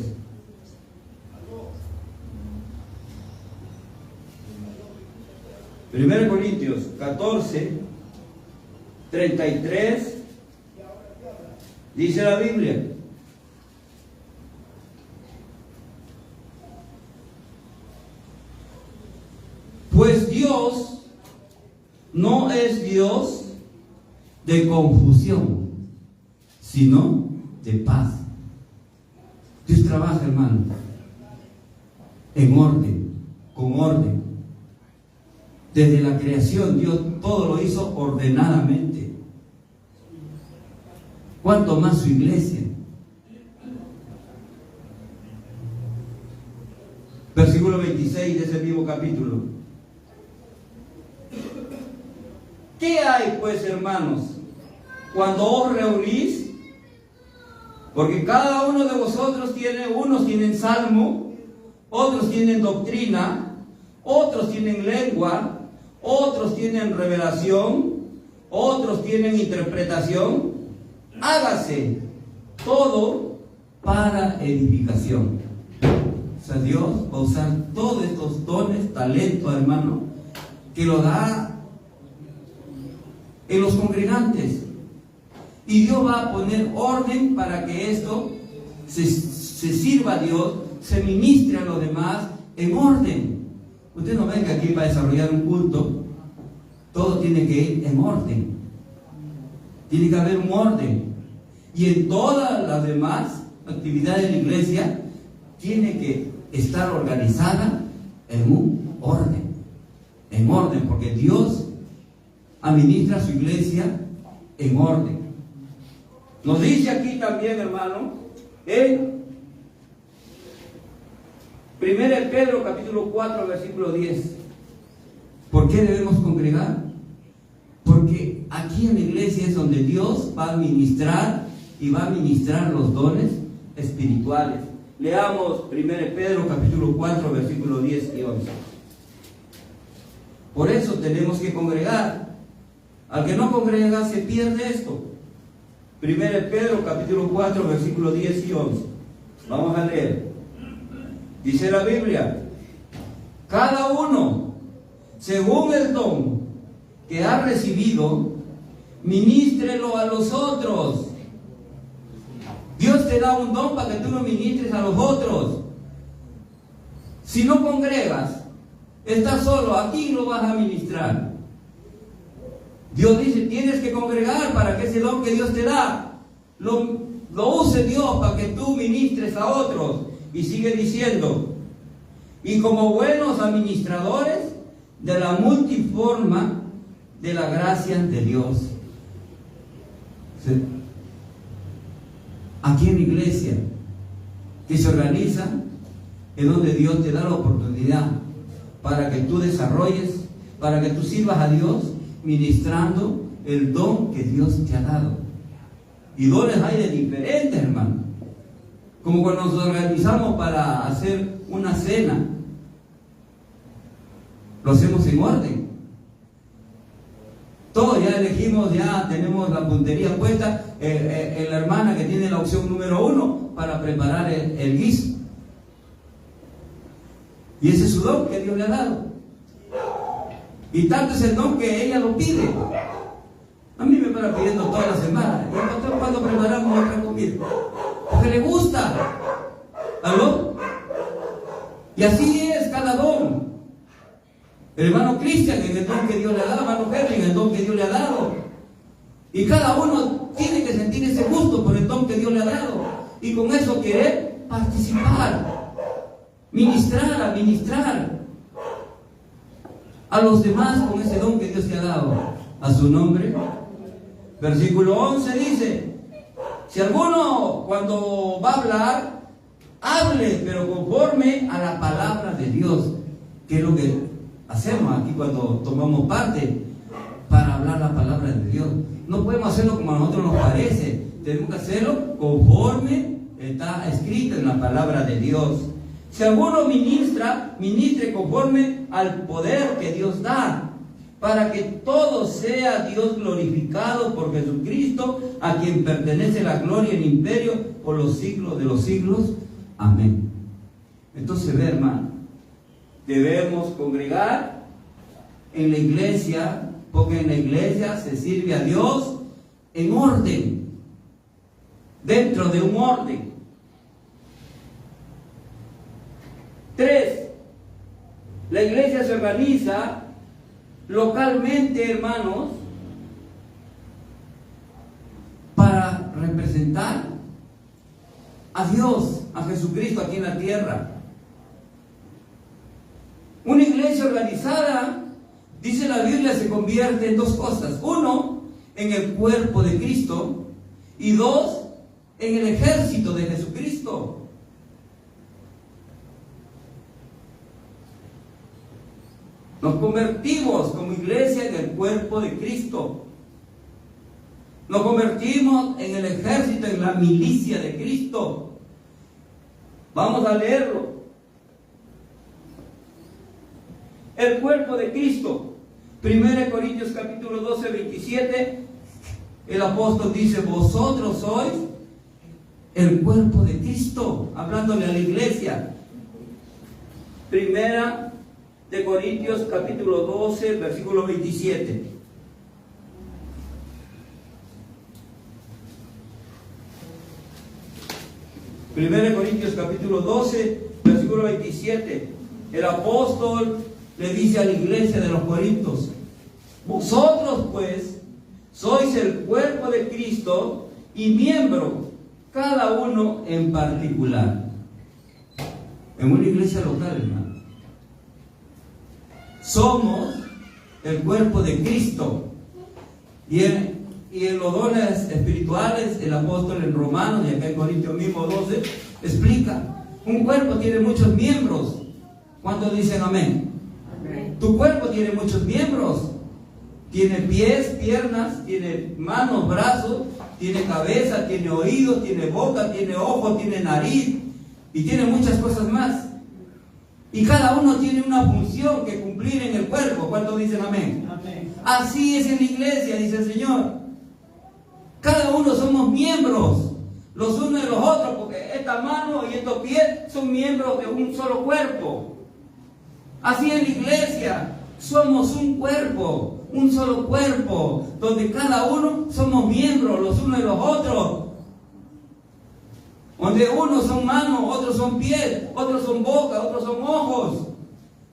B: Primero Corintios 14, 33, dice la Biblia: pues Dios no es Dios de confusión, sino de paz. Dios trabaja, hermano, en orden, con orden. Desde la creación, Dios todo lo hizo ordenadamente. ¿Cuánto más su iglesia? Versículo 26 de ese mismo capítulo. ¿Qué hay, pues, hermanos, cuando os reunís? Porque cada uno de vosotros unos tienen salmo, otros tienen doctrina, otros tienen lengua, otros tienen revelación, otros tienen interpretación. Hágase todo para edificación. O sea, Dios va a usar todos estos dones, talentos, hermano, que lo da en los congregantes. Y Dios va a poner orden para que esto se sirva a Dios, se ministre a los demás en orden. Usted no venga aquí para desarrollar un culto. Todo tiene que ir en orden. Tiene que haber un orden. Y en todas las demás actividades de la iglesia tiene que estar organizada en un orden. En orden, porque Dios administra su iglesia en orden. Nos dice aquí también, hermano, en 1 Pedro capítulo 4, versículo 10. ¿Por qué debemos congregar? Porque aquí en la iglesia es donde Dios va a ministrar y va a ministrar los dones espirituales. Leamos 1 Pedro capítulo 4, versículos 10 y 11. Por eso tenemos que congregar. Al que no congrega se pierde esto. 1 Pedro capítulo 4, versículos 10 y 11. Vamos a leer. Dice la Biblia: cada uno, según el don que ha recibido, ministrelo a los otros. Dios te da un don para que tú lo ministres a los otros. Si no congregas, estás solo, aquí lo vas a ministrar. Dios dice, tienes que congregar para que ese don que Dios te da lo use Dios para que tú ministres a otros. Y sigue diciendo, y como buenos administradores de la multiforma de la gracia de Dios. Aquí en la iglesia que se organiza es donde Dios te da la oportunidad para que tú desarrolles, para que tú sirvas a Dios ministrando el don que Dios te ha dado. Y dones hay de diferentes, hermano. Como cuando nos organizamos para hacer una cena, lo hacemos en orden. Todos ya elegimos, ya tenemos la puntería puesta en la hermana que tiene la opción número 1 para preparar el guiso. Y ese es su don que Dios le ha dado. Y tanto es el don que ella lo pide. A mí me para pidiendo toda la semana. Y pastor, cuando preparamos otra comida, porque le gusta. ¿Aló? Y así es cada don. El hermano Cristian en el don que Dios le ha dado, hermano Henry en el don que Dios le ha dado. Y cada uno tiene que sentir ese gusto por el don que Dios le ha dado. Y con eso querer participar, ministrar a los demás con ese don que Dios te ha dado. A su nombre. Versículo 11 dice, si alguno cuando va a hablar, hable, pero conforme a la palabra de Dios, que es lo que hacemos aquí cuando tomamos parte para hablar la palabra de Dios. No podemos hacerlo como a nosotros nos parece, tenemos que hacerlo conforme está escrito en la palabra de Dios. Si alguno ministre conforme al poder que Dios da, para que todo sea Dios glorificado por Jesucristo, a quien pertenece la gloria y el imperio por los siglos de los siglos. Amén. Entonces, ve, hermano, debemos congregar en la iglesia, porque en la iglesia se sirve a Dios en orden, dentro de un orden. 3. La iglesia se organiza localmente, hermanos, para representar a Dios, a Jesucristo aquí en la tierra. Una iglesia organizada, dice la Biblia, se convierte en dos cosas. 1, en el cuerpo de Cristo, y 2, en el ejército de Jesucristo. Nos convertimos como iglesia en el cuerpo de Cristo. Nos convertimos en el ejército, en la milicia de Cristo. Vamos a leerlo. El cuerpo de Cristo. 1 Corintios capítulo 12, 27. El apóstol dice, vosotros sois el cuerpo de Cristo. Hablándole a la iglesia. 1 Corintios capítulo 12, versículo 27. Primera de Corintios capítulo 12, versículo 27. El apóstol le dice a la iglesia de los Corintios, vosotros pues sois el cuerpo de Cristo y miembro, cada uno en particular. En una iglesia local, hermano, somos el cuerpo de Cristo. Y en los dones espirituales, el apóstol en Romanos, y acá en Corintios mismo 12, explica, un cuerpo tiene muchos miembros. ¿Cuántos dicen amén? Amén. Tu cuerpo tiene muchos miembros. Tiene pies, piernas, tiene manos, brazos, tiene cabeza, tiene oídos, tiene boca, tiene ojos, tiene nariz, y tiene muchas cosas más. Y cada uno tiene una función que cumplir en el cuerpo. ¿Cuántos dicen amén?
C: Amén.
B: Así es en la iglesia, dice el Señor. Cada uno somos miembros, los unos de los otros, porque esta mano y estos pies son miembros de un solo cuerpo. Así en la iglesia, somos un cuerpo, un solo cuerpo, donde cada uno somos miembros los unos de los otros. Donde unos son manos, otros son pies, otros son boca, otros son ojos.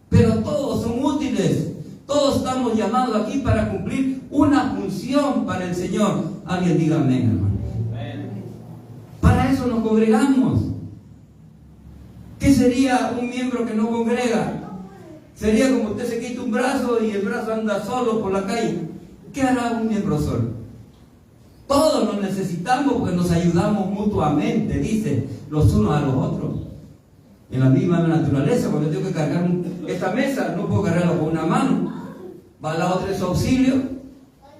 B: Pero todos son útiles. Todos estamos llamados aquí para cumplir una función para el Señor. Alguien diga amén, hermano. Para eso nos congregamos. ¿Qué sería un miembro que no congrega? Sería como usted se quita un brazo y el brazo anda solo por la calle. ¿Qué hará un miembro solo? Todos nos necesitamos porque nos ayudamos mutuamente, dice, los unos a los otros. En la misma naturaleza, cuando tengo que cargar esta mesa, no puedo cargarla con una mano. Va la otra en su auxilio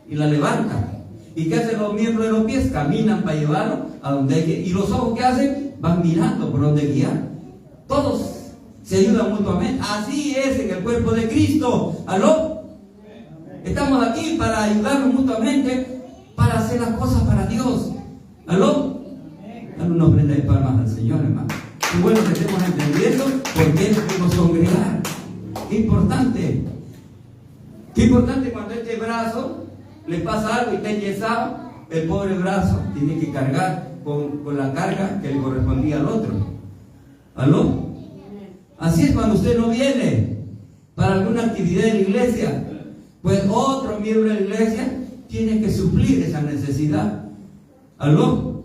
B: y la levanta. ¿Y qué hacen los miembros de los pies? Caminan para llevarlo a donde hay que ir. ¿Y los ojos qué hacen? Van mirando por donde guiar. Todos se ayudan mutuamente. Así es en el cuerpo de Cristo. ¿Aló? Estamos aquí para ayudarnos mutuamente, para hacer las cosas para Dios. ¿Aló? Dale una ofrenda de palmas al Señor, hermano. Qué bueno que estemos entendiendo por qué debemos congregar. Qué importante. Qué importante cuando este brazo le pasa algo y está enyesado, el pobre brazo tiene que cargar con la carga que le correspondía al otro. ¿Aló? Así es cuando usted no viene para alguna actividad en la iglesia, pues otro miembro de la iglesia tiene que suplir esa necesidad. ¿Aló?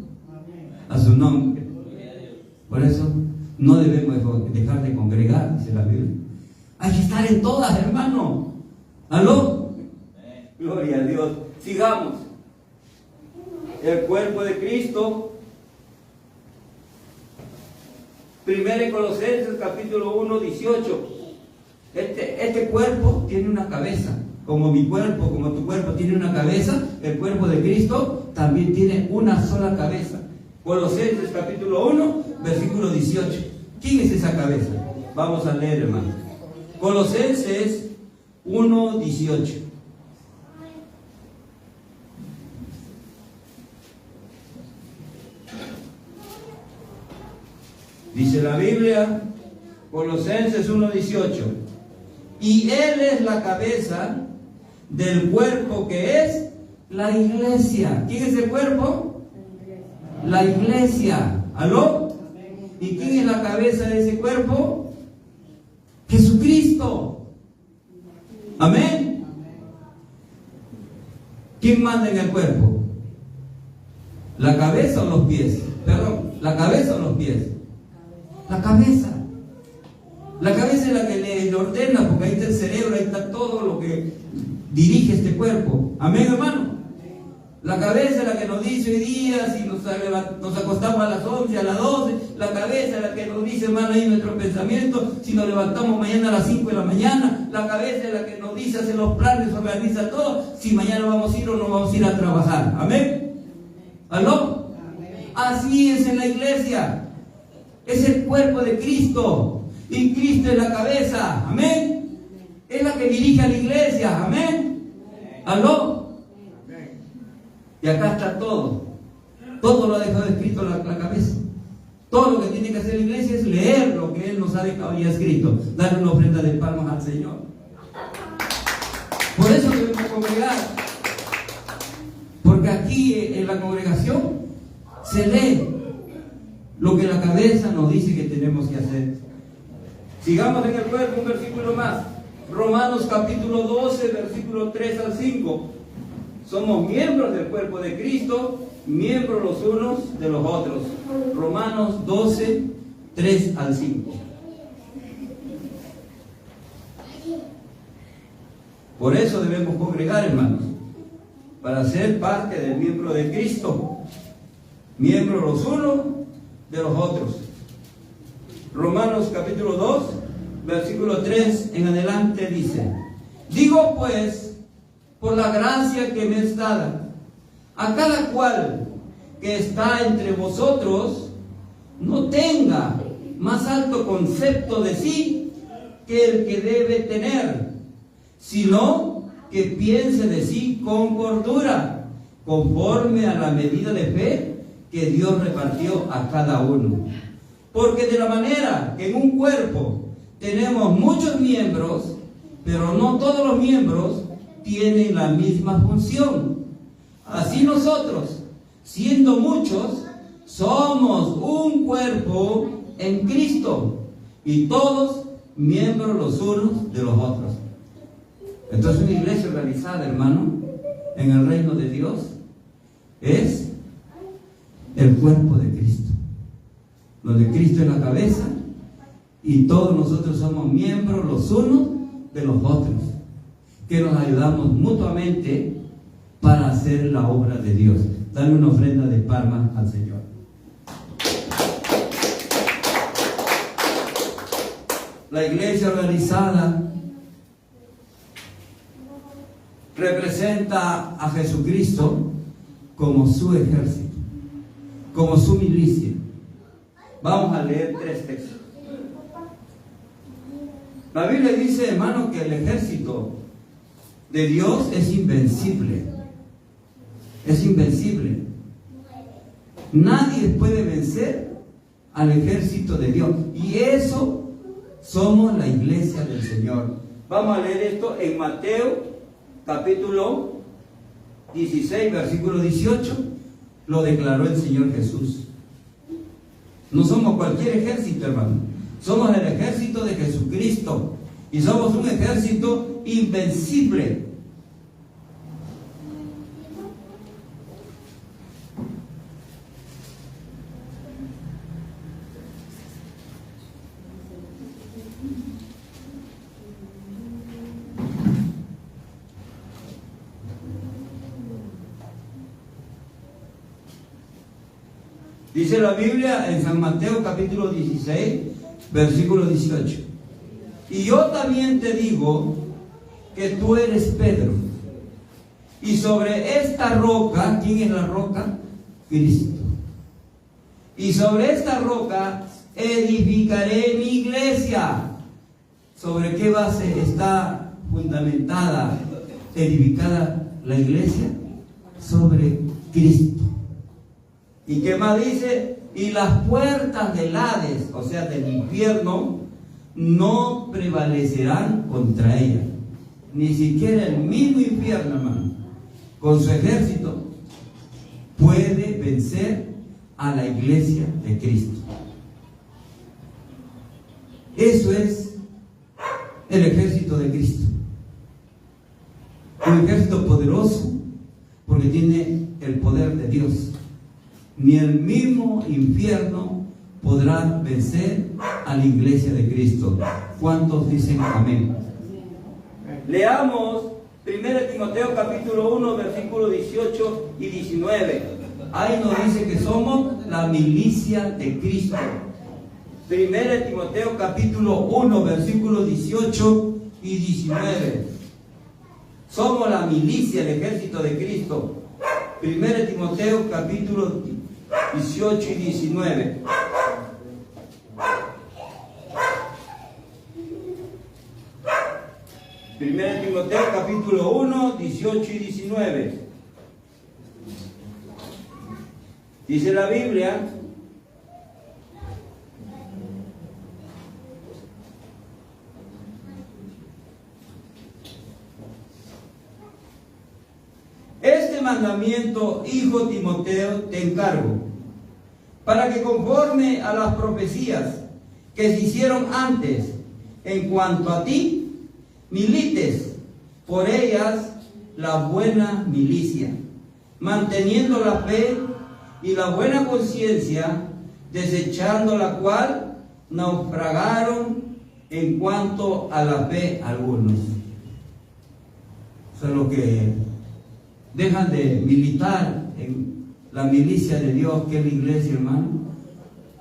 B: A su nombre. Por eso no debemos dejar de congregar, dice la Biblia. Hay que estar en todas, hermano. ¿Aló? Gloria a Dios. Sigamos. El cuerpo de Cristo. 1 Colosenses capítulo 1, 18. Este cuerpo tiene una cabeza. Como mi cuerpo, como tu cuerpo tiene una cabeza, el cuerpo de Cristo también tiene una sola cabeza. Colosenses capítulo 1, versículo 18. ¿Quién es esa cabeza? Vamos a leer, hermano. Colosenses 1, 18. Dice la Biblia, Colosenses 1, 18. Y Él es la cabeza del cuerpo que es la iglesia. ¿Quién es el cuerpo? La iglesia. ¿Aló? ¿Y quién es la cabeza de ese cuerpo? Jesucristo. Amén. ¿Quién manda en el cuerpo? ¿La cabeza o los pies? Perdón, ¿la cabeza o los pies? La cabeza. La cabeza es la que le ordena, porque ahí está el cerebro, ahí está todo lo que dirige este cuerpo. Amén, hermano. La cabeza es la que nos dice hoy día si nos acostamos a las 11, a las 12. La cabeza es la que nos dice, hermano, ahí nuestro pensamiento, si nos levantamos mañana a las 5 de la mañana. La cabeza es la que nos dice, hace los planes, organiza todo, si mañana vamos a ir o no vamos a ir a trabajar. Amén. ¿Aló? Así es en la iglesia. Es el cuerpo de Cristo. Y Cristo es la cabeza. Amén. Es la que dirige a la iglesia. Amén. ¿Aló? Y acá está todo. Todo lo ha dejado escrito la cabeza. Todo lo que tiene que hacer la iglesia es leer lo que Él nos ha dejado y ha escrito. Darle una ofrenda de palmas al Señor. Por eso debemos congregar. Porque aquí en la congregación se lee lo que la cabeza nos dice que tenemos que hacer. Sigamos en el cuerpo un versículo más. Romanos capítulo 12, versículo 3 al 5. Somos miembros del cuerpo de Cristo, miembros los unos de los otros. Romanos 12, 3 al 5. Por eso debemos congregar, hermanos, para ser parte del miembro de Cristo. Miembros los unos de los otros. Romanos capítulo 2, versículo 3 en adelante dice: digo pues, por la gracia que me es dada, a cada cual que está entre vosotros, no tenga más alto concepto de sí que el que debe tener, sino que piense de sí con cordura, conforme a la medida de fe que Dios repartió a cada uno. Porque de la manera que en un cuerpo tenemos muchos miembros, pero no todos los miembros tienen la misma función. Así nosotros, siendo muchos, somos un cuerpo en Cristo y todos miembros los unos de los otros. Entonces una iglesia organizada, hermano, en el reino de Dios es el cuerpo de Cristo, donde Cristo es la cabeza y todos nosotros somos miembros los unos de los otros, que nos ayudamos mutuamente para hacer la obra de Dios. Dale una ofrenda de palmas al Señor. La iglesia organizada representa a Jesucristo como su ejército, como su milicia. Vamos a leer 3 textos. La Biblia dice, hermano, que el ejército de Dios es invencible. Es invencible. Nadie puede vencer al ejército de Dios. Y eso somos la iglesia del Señor. Vamos a leer esto en Mateo capítulo 16, versículo 18. Lo declaró el Señor Jesús. No somos cualquier ejército, hermano. Somos el ejército de Jesucristo. Y somos un ejército invencible. Dice la Biblia en San Mateo capítulo 16, versículo 18. Y yo también te digo que tú eres Pedro. Y sobre esta roca, ¿quién es la roca? Cristo. Y sobre esta roca edificaré mi iglesia. ¿Sobre qué base está fundamentada, edificada la iglesia? Sobre Cristo. ¿Y qué más dice? Y las puertas del Hades, o sea, del infierno, no prevalecerán contra ella. Ni siquiera el mismo infierno, hermano, con su ejército, puede vencer a la iglesia de Cristo. Eso es el ejército de Cristo. Un ejército poderoso, porque tiene el poder de Dios. Ni el mismo infierno podrá vencer a la iglesia de Cristo. ¿Cuántos dicen amén? Leamos 1 Timoteo capítulo 1, versículos 18 y 19. Ahí nos dice que somos la milicia de Cristo. 1 Timoteo capítulo 1, versículos 18 y 19. Somos la milicia, el ejército de Cristo. 1 Timoteo capítulo 18 y 19. Primera Timoteo capítulo 1, 18 y 19. Dice la Biblia: este mandamiento, hijo Timoteo, te encargo, para que conforme a las profecías que se hicieron antes en cuanto a ti, milites por ellas la buena milicia, manteniendo la fe y la buena conciencia, desechando la cual naufragaron en cuanto a la fe algunos. O sea, los que dejan de militar en la milicia de Dios, que es la iglesia, hermano,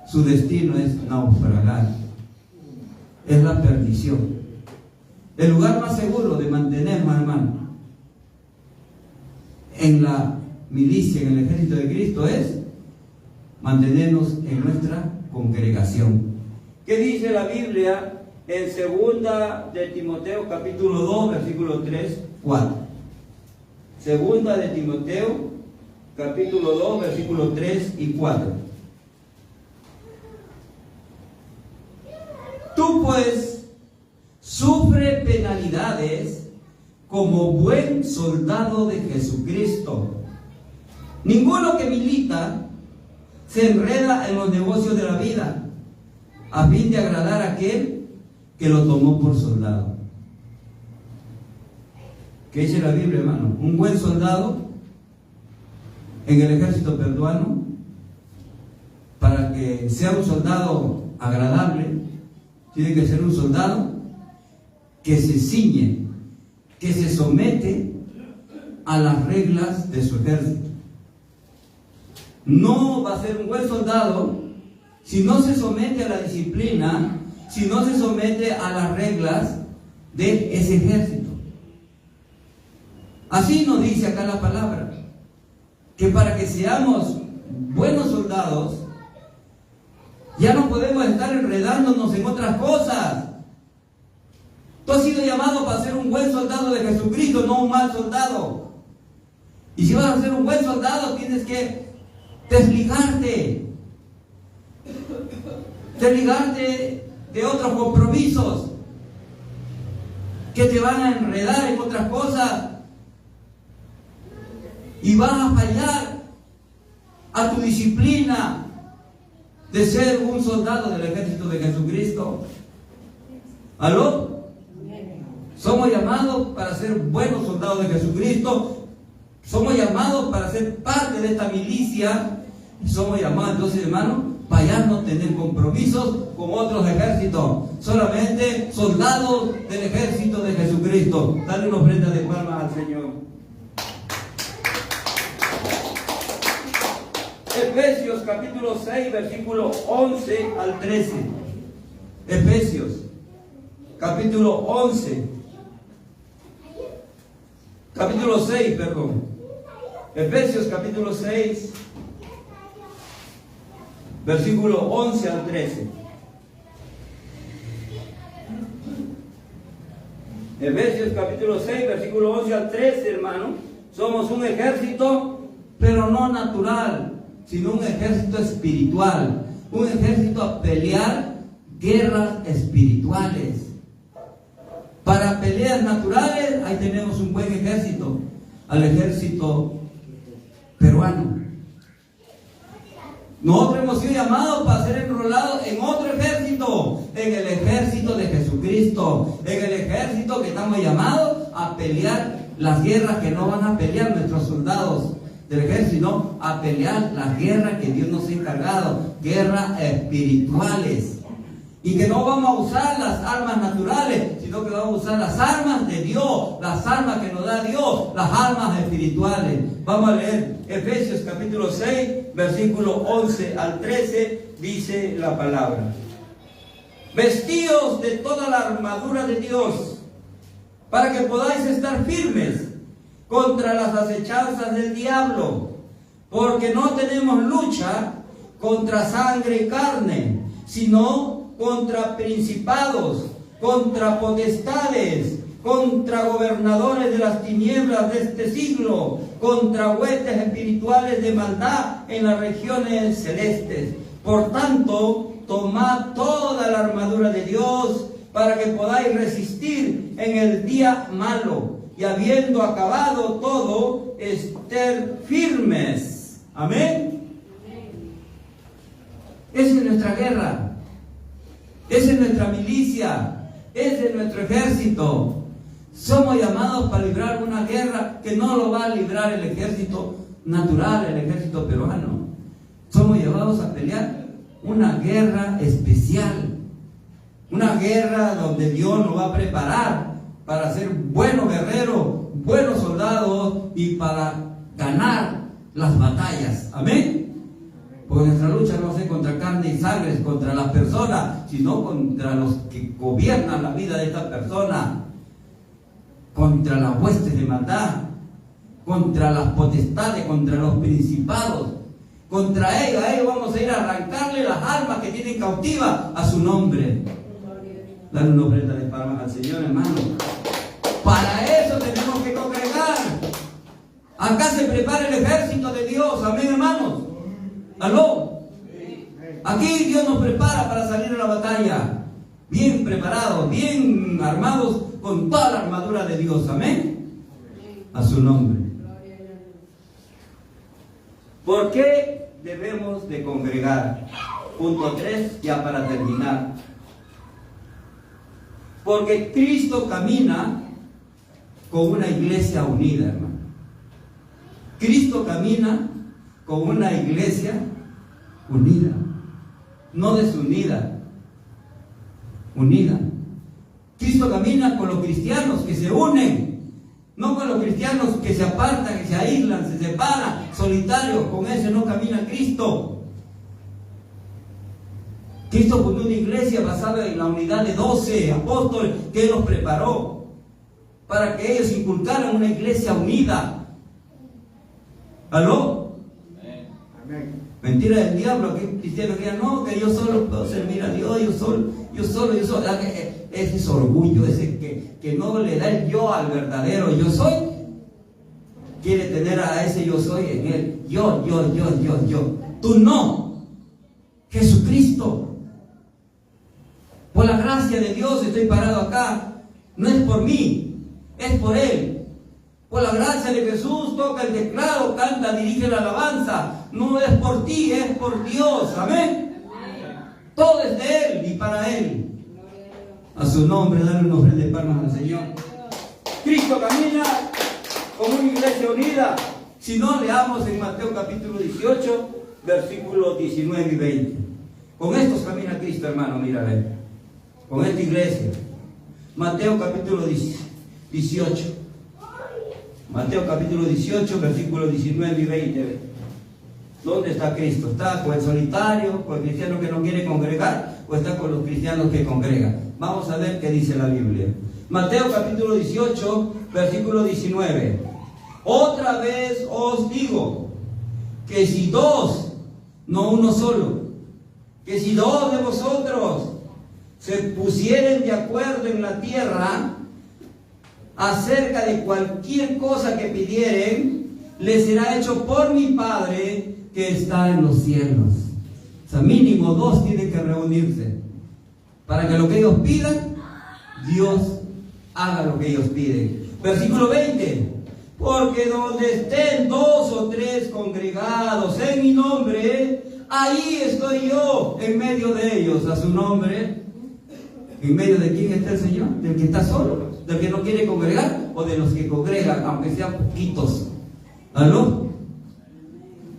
B: su destino es naufragar, es la perdición. El lugar más seguro de mantenernos, hermano, en la milicia, en el ejército de Cristo, es mantenernos en nuestra congregación, ¿Qué dice la Biblia en segunda de Timoteo capítulo 2, versículo 3, 4? Segunda de Timoteo capítulo 2, versículo 3 y 4. Tú pues sufre penalidades como buen soldado de Jesucristo. Ninguno que milita se enreda en los negocios de la vida a fin de agradar a aquel que lo tomó por soldado. ¿Qué dice la Biblia, hermano? Un buen soldado en el ejército peruano, para que sea un soldado agradable, tiene que ser un soldado que se ciñe, que se somete a las reglas de su ejército. No va a ser un buen soldado si no se somete a la disciplina, si no se somete a las reglas de ese ejército. Así nos dice acá la palabra, que para que seamos buenos soldados, ya no podemos estar enredándonos en otras cosas. Tú has sido llamado para ser un buen soldado de Jesucristo, no un mal soldado. Y si vas a ser un buen soldado, tienes que desligarte de otros compromisos que te van a enredar en otras cosas y vas a fallar a tu disciplina de ser un soldado del ejército de Jesucristo. ¿Aló? Somos llamados para ser buenos soldados de Jesucristo. Somos llamados para ser parte de esta milicia. Y somos llamados entonces, hermanos, para ya no tener compromisos con otros ejércitos. Solamente soldados del ejército de Jesucristo. Dale una ofrenda de palmas al Señor. Efesios capítulo 6, versículo 11 al 13. Efesios capítulo 11. Capítulo 6, perdón. Efesios capítulo 6, versículo 11 al 13. Efesios capítulo 6, versículo 11 al 13, hermano. Somos un ejército, pero no natural, sino un ejército espiritual. Un ejército a pelear guerras espirituales. Para peleas naturales, ahí tenemos un buen ejército, al ejército peruano. Nosotros hemos sido llamados para ser enrolados en otro ejército, en el ejército de Jesucristo, en el ejército que estamos llamados a pelear las guerras que no van a pelear nuestros soldados del ejército, sino a pelear las guerras que Dios nos ha encargado, guerras espirituales. Y que no vamos a usar las armas naturales, sino que vamos a usar las armas de Dios, las armas que nos da Dios, las armas espirituales. Vamos a leer Efesios capítulo 6, versículo 11 al 13, dice la palabra. Vestíos de toda la armadura de Dios, para que podáis estar firmes contra las acechanzas del diablo, porque no tenemos lucha contra sangre y carne, sino contra principados, contra potestades, contra gobernadores de las tinieblas de este siglo, contra huestes espirituales de maldad en las regiones celestes. Por tanto, tomad toda la armadura de Dios para que podáis resistir en el día malo, y habiendo acabado todo, estar firmes. Amén. Esa es nuestra guerra. Esa es nuestra milicia, ese es nuestro ejército. Somos llamados para librar una guerra que no lo va a librar el ejército natural, el ejército peruano. Somos llamados a pelear una guerra especial, una guerra donde Dios nos va a preparar para ser buenos guerreros, buenos soldados y para ganar las batallas. Amén. Porque nuestra lucha no es contra carne y sangre, contra las personas, sino contra los que gobiernan la vida de esta persona, contra las huestes de maldad, contra las potestades, contra los principados Contra ellos, a ellos vamos a ir a arrancarle las almas que tienen cautivas a su nombre. Dale una ofrenda de palmas al Señor, hermano. Para eso tenemos que congregar. Acá se prepara el ejército de Dios. Amén, hermanos. ¿Aló? Aquí Dios nos prepara para salir a la batalla. Bien preparados, bien armados con toda la armadura de Dios. Amén. A su nombre. ¿Por qué debemos de congregar? Punto 3, ya para terminar. Porque Cristo camina con una iglesia unida, hermano. Cristo camina con una iglesia unida, no desunida, unida. Cristo camina con los cristianos que se unen, no con los cristianos que se apartan, que se aíslan, se separan, solitarios. Con ese no camina Cristo. Cristo fundó una iglesia basada en la unidad de 12 apóstoles que Él los preparó para que ellos inculcaran una iglesia unida. ¿Aló? Amén. Mentira del diablo, que cristianos que digan, no, que yo solo puedo servir a Dios, yo solo. Ese es orgullo, ese que no le da el yo al verdadero yo soy. Quiere tener a ese yo soy en él. Yo. Tú no. Jesucristo. Por la gracia de Dios estoy parado acá. No es por mí, es por Él. Por la gracia de Jesús toca el teclado, canta, dirige la alabanza. No es por ti, es por Dios. Amén. Todo es de Él y para Él. A su nombre, dale una ofrenda de palmas al Señor. Cristo camina con una iglesia unida. Si no, leamos en Mateo capítulo 18, versículos 19 y 20. Con estos camina Cristo, hermano, mírale. Con esta iglesia. Mateo capítulo 18. Mateo capítulo 18, versículos 19 y 20. ¿Dónde está Cristo? ¿Está con el solitario, con el cristiano que no quiere congregar, o está con los cristianos que congregan? Vamos a ver qué dice la Biblia. Mateo capítulo 18, versículo 19. Otra vez os digo que si dos, no uno solo, que si dos de vosotros se pusieren de acuerdo en la tierra acerca de cualquier cosa que pidieren, les será hecho por mi Padre que está en los cielos. O sea, mínimo dos tienen que reunirse para que lo que ellos pidan, Dios haga lo que ellos piden. Versículo 20. Porque donde estén dos o tres congregados en mi nombre, ahí estoy yo en medio de ellos. A su nombre. ¿En medio de quién está el Señor? ¿Del que está solo? ¿Del que no quiere congregar? ¿O de los que congregan, aunque sean poquitos? ¿Aló?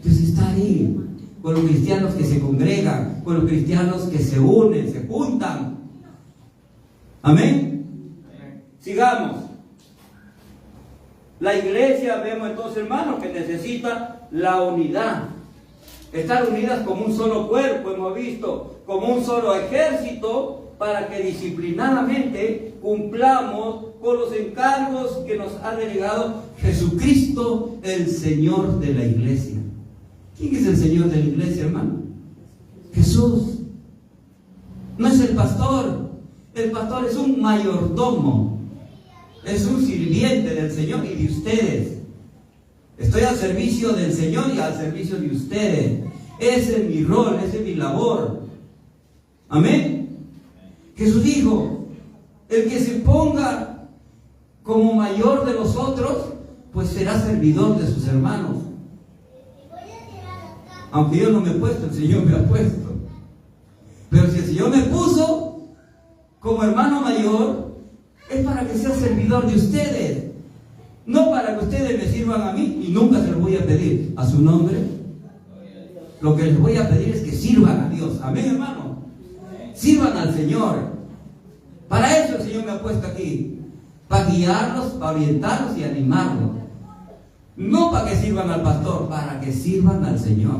B: Dios está ahí, con los cristianos que se congregan, con los cristianos que se unen, se juntan. ¿Amén? Sigamos. La iglesia, vemos entonces, hermanos, que necesita la unidad. Estar unidas como un solo cuerpo, hemos visto, como un solo ejército, para que disciplinadamente cumplamos con los encargos que nos ha delegado Jesucristo, el Señor de la iglesia. ¿Quién es el Señor de la iglesia, hermano? Jesús. No es el pastor. El pastor es un mayordomo. Es un sirviente del Señor y de ustedes. Estoy al servicio del Señor y al servicio de ustedes. Ese es mi rol, esa es mi labor. Amén. Jesús dijo, el que se ponga como mayor de los otros, pues será servidor de sus hermanos. Aunque yo no me he puesto, el Señor me ha puesto. Pero si el Señor me puso como hermano mayor, es para que sea servidor de ustedes. No para que ustedes me sirvan a mí, y nunca se los voy a pedir a su nombre. Lo que les voy a pedir es que sirvan a Dios. Amén, hermano. Sirvan al Señor. Para eso el Señor me ha puesto aquí. Para guiarlos, para orientarlos y animarlos. No para que sirvan al pastor, para que sirvan al Señor.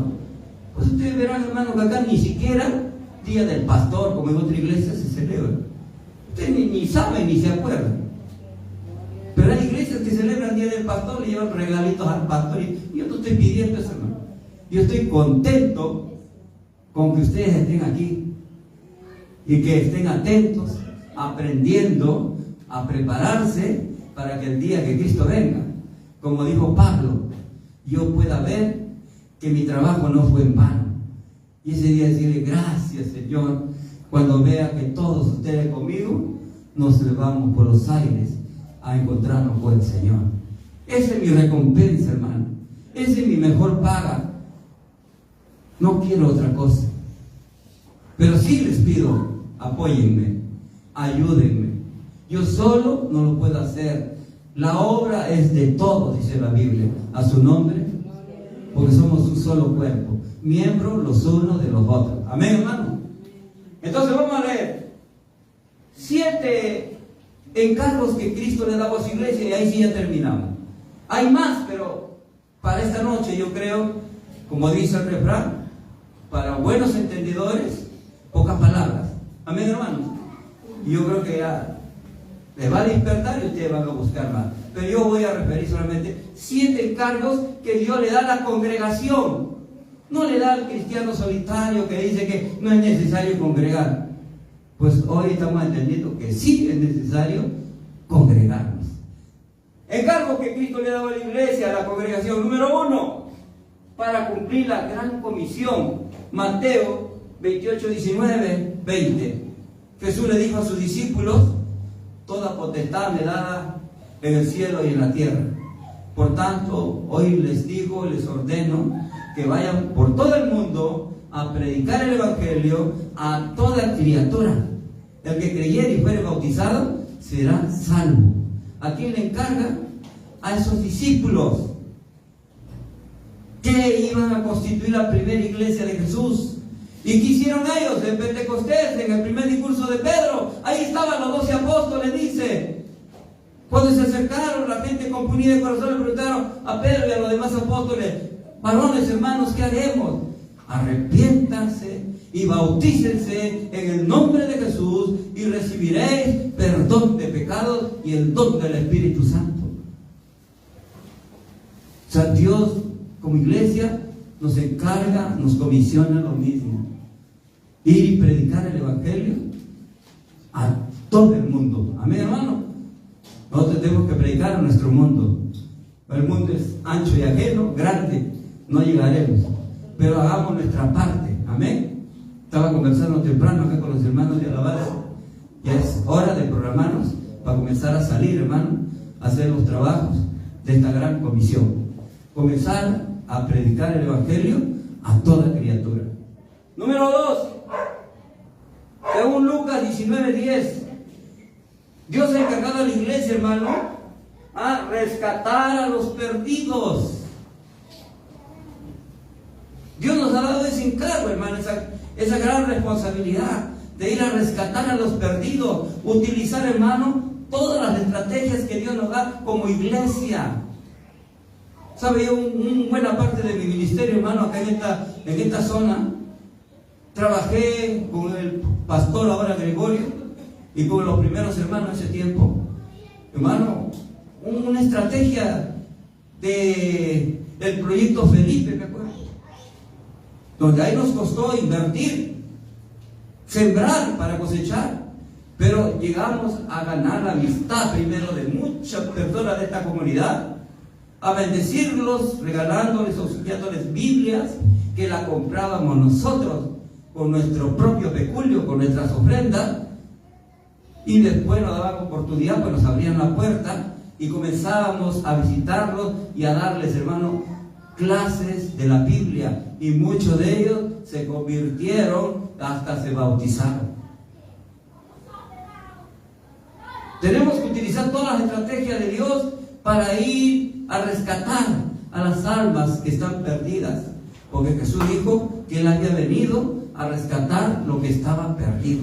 B: Pues ustedes verán, hermanos, que acá ni siquiera Día del Pastor, como en otra iglesia, se celebra. Ustedes ni saben ni se acuerdan. Pero hay iglesias que celebran Día del Pastor, le llevan regalitos al pastor. Y yo no estoy pidiendo eso, hermano. Yo estoy contento con que ustedes estén aquí y que estén atentos, aprendiendo a prepararse para que el día que Cristo venga, como dijo Pablo, yo pueda ver que mi trabajo no fue en vano. Y ese día decirle gracias, Señor, cuando vea que todos ustedes conmigo nos elevamos por los aires a encontrarnos con el Señor. Esa es mi recompensa, hermano. Esa es mi mejor paga. No quiero otra cosa. Pero sí les pido, apóyenme, ayúdenme. Yo solo no lo puedo hacer. La obra es de todos, dice la Biblia. A su nombre, porque somos un solo cuerpo, miembros los unos de los otros. Amén, hermano. Entonces vamos a leer 7 encargos que Cristo le daba a su iglesia y ahí sí ya terminamos. Hay más, pero para esta noche yo creo, como dice el refrán, para buenos entendedores, pocas palabras. Amén, hermanos. Y yo creo que ya les va a despertar y ustedes van a buscar más. Pero yo voy a referir solamente 7 encargos que Dios le da a la congregación. No le da al cristiano solitario que dice que no es necesario congregar. Pues hoy estamos entendiendo que sí es necesario congregarnos. Encargo que Cristo le daba a la iglesia, a la congregación. Número 1, para cumplir la gran comisión. Mateo 28, 19, 20. Jesús le dijo a sus discípulos: toda potestad me dada en el cielo y en la tierra. Por tanto, hoy les digo, les ordeno que vayan por todo el mundo a predicar el Evangelio a toda criatura. El que creyere y fuere bautizado será salvo. ¿A quién le encarga? A esos discípulos que iban a constituir la primera iglesia de Jesús. ¿Y qué hicieron ellos en Pentecostés, en el primer discurso de Pedro? Ahí estaban los 12 apóstoles, dice. Cuando se acercaron, la gente compunida de corazón le preguntaron a Pedro y a los demás apóstoles: varones, hermanos, ¿qué haremos? Arrepiéntanse y bautícense en el nombre de Jesús y recibiréis perdón de pecados y el don del Espíritu Santo. O sea, Dios como iglesia nos encarga, nos comisiona lo mismo: ir y predicar el Evangelio a todo el mundo. Amén, hermano. Nosotros tenemos que predicar a nuestro mundo. El mundo es ancho y ajeno, grande, no llegaremos, pero hagamos nuestra parte. Amén. Estaba conversando temprano acá con los hermanos de alabanza. Ya es hora de programarnos para comenzar a salir, hermano, a hacer los trabajos de esta gran comisión. Comenzar a predicar el Evangelio a toda criatura. Número 2, según Lucas 19:10, Dios ha encargado a la iglesia, hermano, a rescatar a los perdidos. Dios nos ha dado ese encargo, hermano, esa gran responsabilidad de ir a rescatar a los perdidos, utilizar, hermano, todas las estrategias que Dios nos da como iglesia. ¿Sabe? Yo buena parte de mi ministerio, hermano, acá en esta zona, trabajé con el pastor ahora Gregorio y con los primeros hermanos en ese tiempo. Hermano, una estrategia del proyecto Felipe, me acuerdo, donde ahí nos costó invertir, sembrar para cosechar, pero llegamos a ganar la amistad primero de muchas personas de esta comunidad, a bendecirlos, regalándoles, obsequiándoles Biblias que la comprábamos nosotros con nuestro propio peculio, con nuestras ofrendas, y después nos daban oportunidad, pues nos abrían la puerta y comenzábamos a visitarlos y a darles, hermano, clases de la Biblia, y muchos de ellos se convirtieron, hasta se bautizaron. Tenemos que utilizar todas las estrategias de Dios para ir a rescatar a las almas que están perdidas, porque Jesús dijo que Él había venido a rescatar lo que estaba perdido.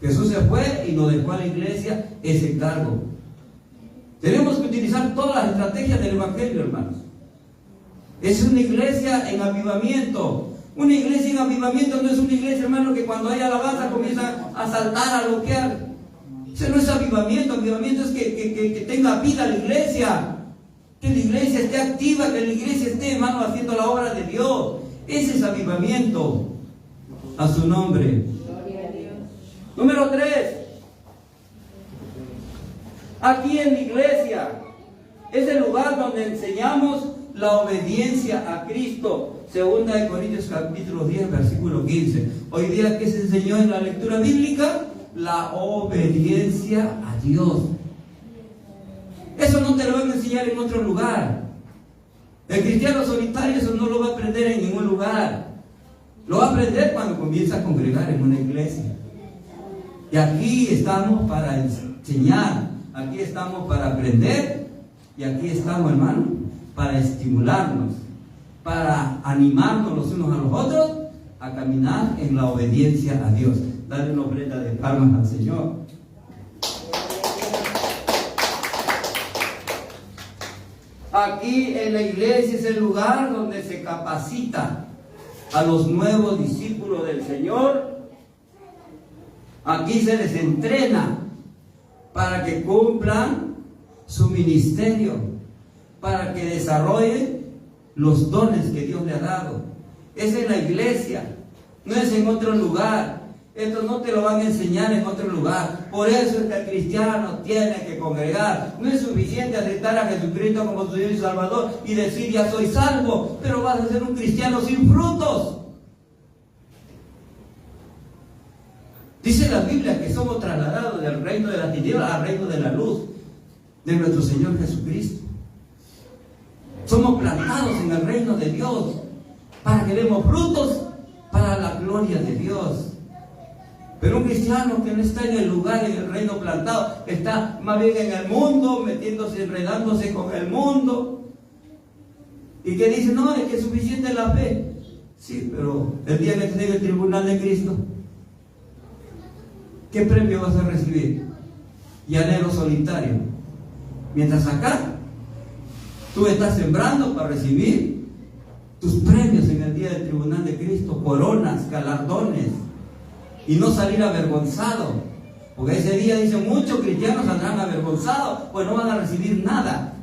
B: Jesús se fue y nos dejó a la iglesia ese encargo. Tenemos que utilizar todas las estrategias del Evangelio, hermanos. Es una iglesia en avivamiento. Una iglesia en avivamiento no es una iglesia, hermano, que cuando hay alabanza comienza a saltar, a bloquear. Eso no es avivamiento. Avivamiento es que tenga vida la iglesia, que la iglesia esté activa, que la iglesia esté, hermano, haciendo la obra de Dios. Ese es avivamiento. A su nombre. Número 3. Aquí en la iglesia es el lugar donde enseñamos la obediencia a Cristo. Segunda de Corintios capítulo 10, versículo 15. Hoy día, ¿qué se enseñó en la lectura bíblica? La obediencia a Dios. Eso no te lo van a enseñar en otro lugar. El cristiano solitario eso no lo va a aprender en ningún lugar. Lo va a aprender cuando comienza a congregar en una iglesia. Y aquí estamos para enseñar, aquí estamos para aprender, y aquí estamos, hermano, para estimularnos, para animarnos los unos a los otros a caminar en la obediencia a Dios. Dale una ofrenda de palmas al Señor. Aquí en la iglesia es el lugar donde se capacita a los nuevos discípulos del Señor. Aquí se les entrena para que cumplan su ministerio, para que desarrollen los dones que Dios le ha dado. Es en la iglesia, no es en otro lugar. Esto no te lo van a enseñar en otro lugar. Por eso es que el cristiano tiene que congregar. No es suficiente aceptar a Jesucristo como su Señor y Salvador y decir ya soy salvo, pero vas a ser un cristiano sin frutos. Dice la Biblia que somos trasladados del reino de la tiniebla al reino de la luz de nuestro Señor Jesucristo. Somos plantados en el reino de Dios para que demos frutos para la gloria de Dios. Pero un cristiano que no está en el lugar, en el reino plantado, está más bien en el mundo, metiéndose, enredándose con el mundo, y que dice, no, es que es suficiente la fe. Sí, pero el día que estés en el tribunal de Cristo, ¿qué premio vas a recibir? Llanero solitario. Mientras acá, tú estás sembrando para recibir tus premios en el día del tribunal de Cristo, coronas, galardones, y no salir avergonzado, porque ese día dicen muchos cristianos saldrán avergonzados, pues no van a recibir nada.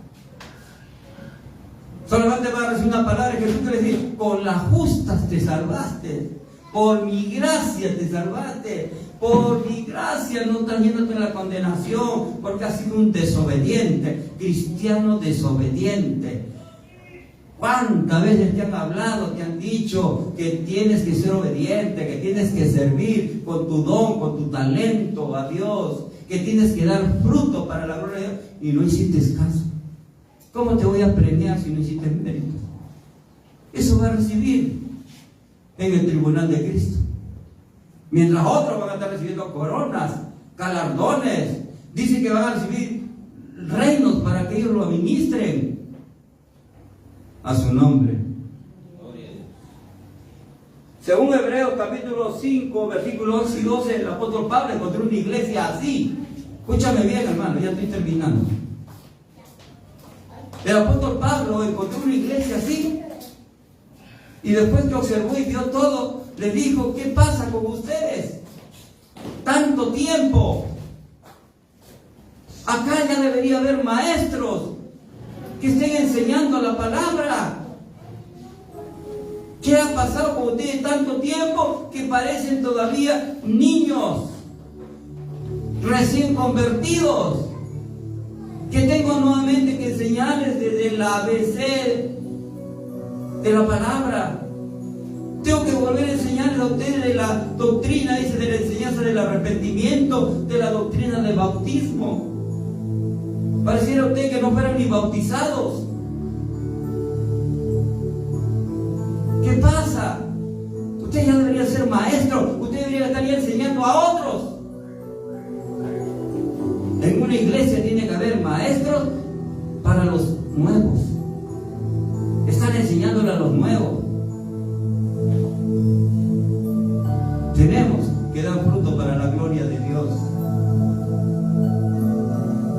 B: Solamente van a recibir una palabra que Jesús quiere decir: con las justas te salvaste, por mi gracia te salvaste, por mi gracia no estás yéndote en la condenación, porque has sido un desobediente, cristiano desobediente. ¿Cuántas veces te han hablado, te han dicho que tienes que ser obediente, que tienes que servir con tu don, con tu talento a Dios, que tienes que dar fruto para la gloria de Dios, y no hiciste caso? ¿Cómo te voy a premiar si no hiciste méritos? Eso va a recibir en el tribunal de Cristo. Mientras otros van a estar recibiendo coronas, galardones, dice que van a recibir reinos para que ellos lo administren. A su nombre. Según Hebreos capítulo 5, versículos 11 y 12, el apóstol Pablo encontró una iglesia así. Escúchame bien, hermano, ya estoy terminando. El apóstol Pablo encontró una iglesia así, y después que observó y vio todo, le dijo: ¿qué pasa con ustedes? Tanto tiempo. Acá ya debería haber maestros que estén enseñando la palabra. ¿Qué ha pasado con ustedes tanto tiempo que parecen todavía niños recién convertidos? Que tengo nuevamente que enseñarles desde el ABC de la palabra. Tengo que volver a enseñarles a ustedes de la doctrina, dice, de la enseñanza del arrepentimiento, de la doctrina del bautismo. Pareciera usted que no fueran ni bautizados. ¿Qué pasa? Usted ya debería ser maestro. Usted debería estar ya enseñando a otros. En una iglesia tiene que haber maestros para los nuevos. Están enseñándole a los nuevos. Tenemos que dar fruto para la gloria de Dios.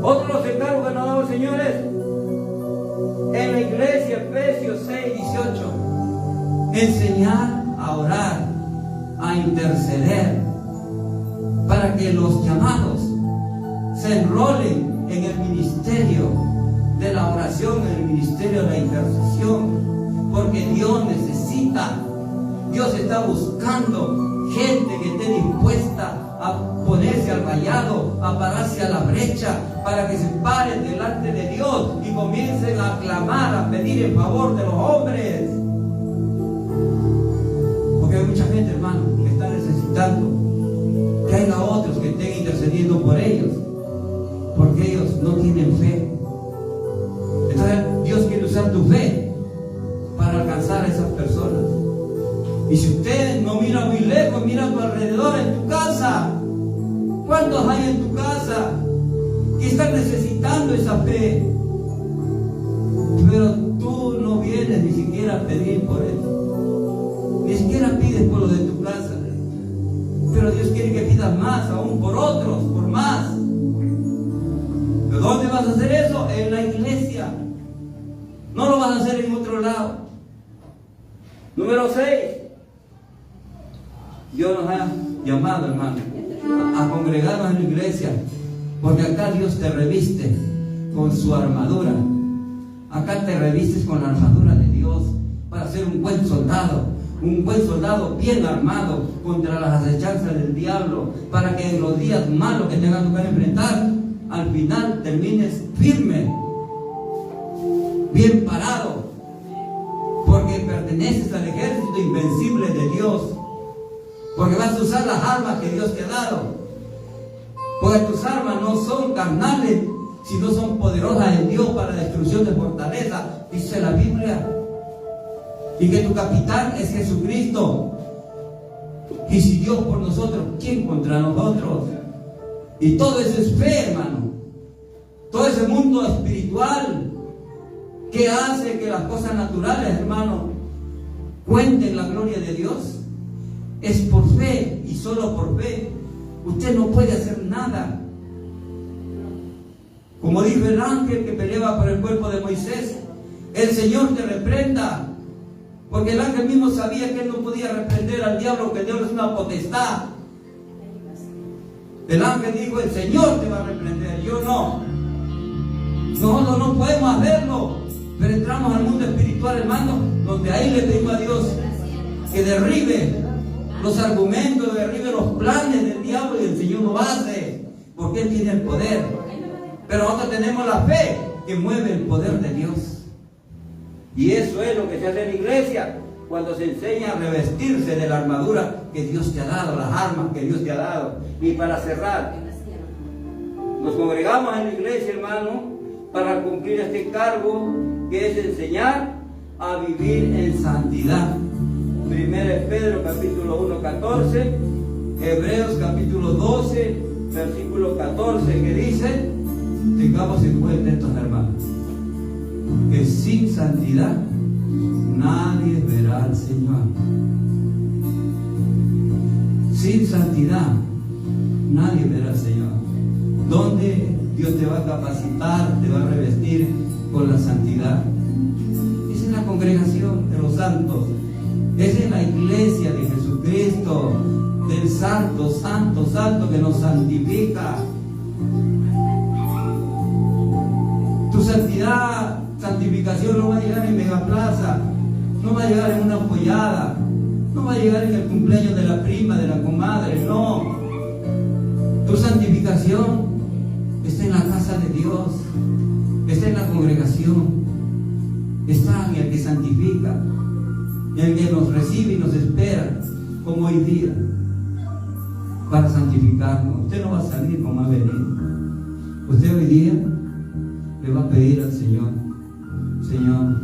B: Otros encargos que nos damos, señores, en la iglesia, Efesios 6, 18, enseñar a orar, a interceder, para que los llamados se enrolen en el ministerio de la oración, en el ministerio de la intercesión, porque Dios necesita Dios está buscando gente que esté dispuesta a ponerse al vallado, a pararse a la brecha, para que se paren delante de Dios y comiencen a clamar, a pedir en favor de los hombres. Porque hay mucha gente, hermano, que está necesitando que haya otros que estén intercediendo por ellos, porque ellos no tienen fe. Entonces Dios quiere usar tu fe para alcanzar a esas personas. Y si usted no mira muy lejos, mira a tu alrededor, en tu casa. ¿Cuántos hay en tu casa que están necesitando esa fe? Pero tú no vienes ni siquiera a pedir por eso. Ni siquiera pides por lo de tu casa. Pero Dios quiere que pidas más, aún por otros, por más. ¿Pero dónde vas a hacer eso? En la iglesia. No lo vas a hacer en otro lado. Número 6. Dios nos ha llamado, hermano, a congregarnos en la iglesia, porque acá Dios te reviste con su armadura. Acá te revistes con la armadura de Dios para ser un buen soldado bien armado contra las acechanzas del diablo, para que en los días malos que tengas que enfrentar, al final termines firme, bien parado, porque perteneces al ejército invencible de Dios. Porque vas a usar las armas que Dios te ha dado. Porque tus armas no son carnales, sino son poderosas en Dios para la destrucción de fortaleza, dice la Biblia. Y que tu capitán es Jesucristo. Y si Dios por nosotros, ¿quién contra nosotros? Y todo eso es fe, hermano. Todo ese mundo espiritual que hace que las cosas naturales, hermano, cuenten la gloria de Dios. Es por fe y solo por fe. Usted no puede hacer nada. Como dijo el ángel que peleaba por el cuerpo de Moisés, el Señor te reprenda. Porque el ángel mismo sabía que él no podía reprender al diablo, que Dios es una potestad. El ángel dijo, el Señor te va a reprender, yo no. Nosotros no podemos hacerlo, pero entramos al mundo espiritual, hermano, donde ahí le pedimos a Dios que derribe los argumentos, derribe los planes del diablo, y el Señor lo hace, porque Él tiene el poder. Pero nosotros tenemos la fe que mueve el poder de Dios. Y eso es lo que se hace en la iglesia, cuando se enseña a revestirse de la armadura que Dios te ha dado, las armas que Dios te ha dado. Y para cerrar, nos congregamos en la iglesia, hermano, para cumplir este cargo, que es enseñar a vivir en santidad. 1 Pedro capítulo 1, 14, Hebreos capítulo 12, versículo 14, que dice, tengamos en cuenta estos hermanos, que sin santidad nadie verá al Señor. Sin santidad nadie verá al Señor. ¿Dónde Dios te va a capacitar, te va a revestir con la santidad? Es en la congregación de los santos. Es en la iglesia de Jesucristo, del santo, santo, santo que nos santifica. Tu santidad, santificación no va a llegar en Megaplaza, no va a llegar en una pollada, no va a llegar en el cumpleaños de la prima, de la comadre, no. Tu santificación está en la casa de Dios, está en la congregación, está en el que santifica, en el que nos recibe y nos espera, como hoy día, para santificarnos. Usted no va a salir como ha venido. Usted hoy día le va a pedir al Señor, Señor,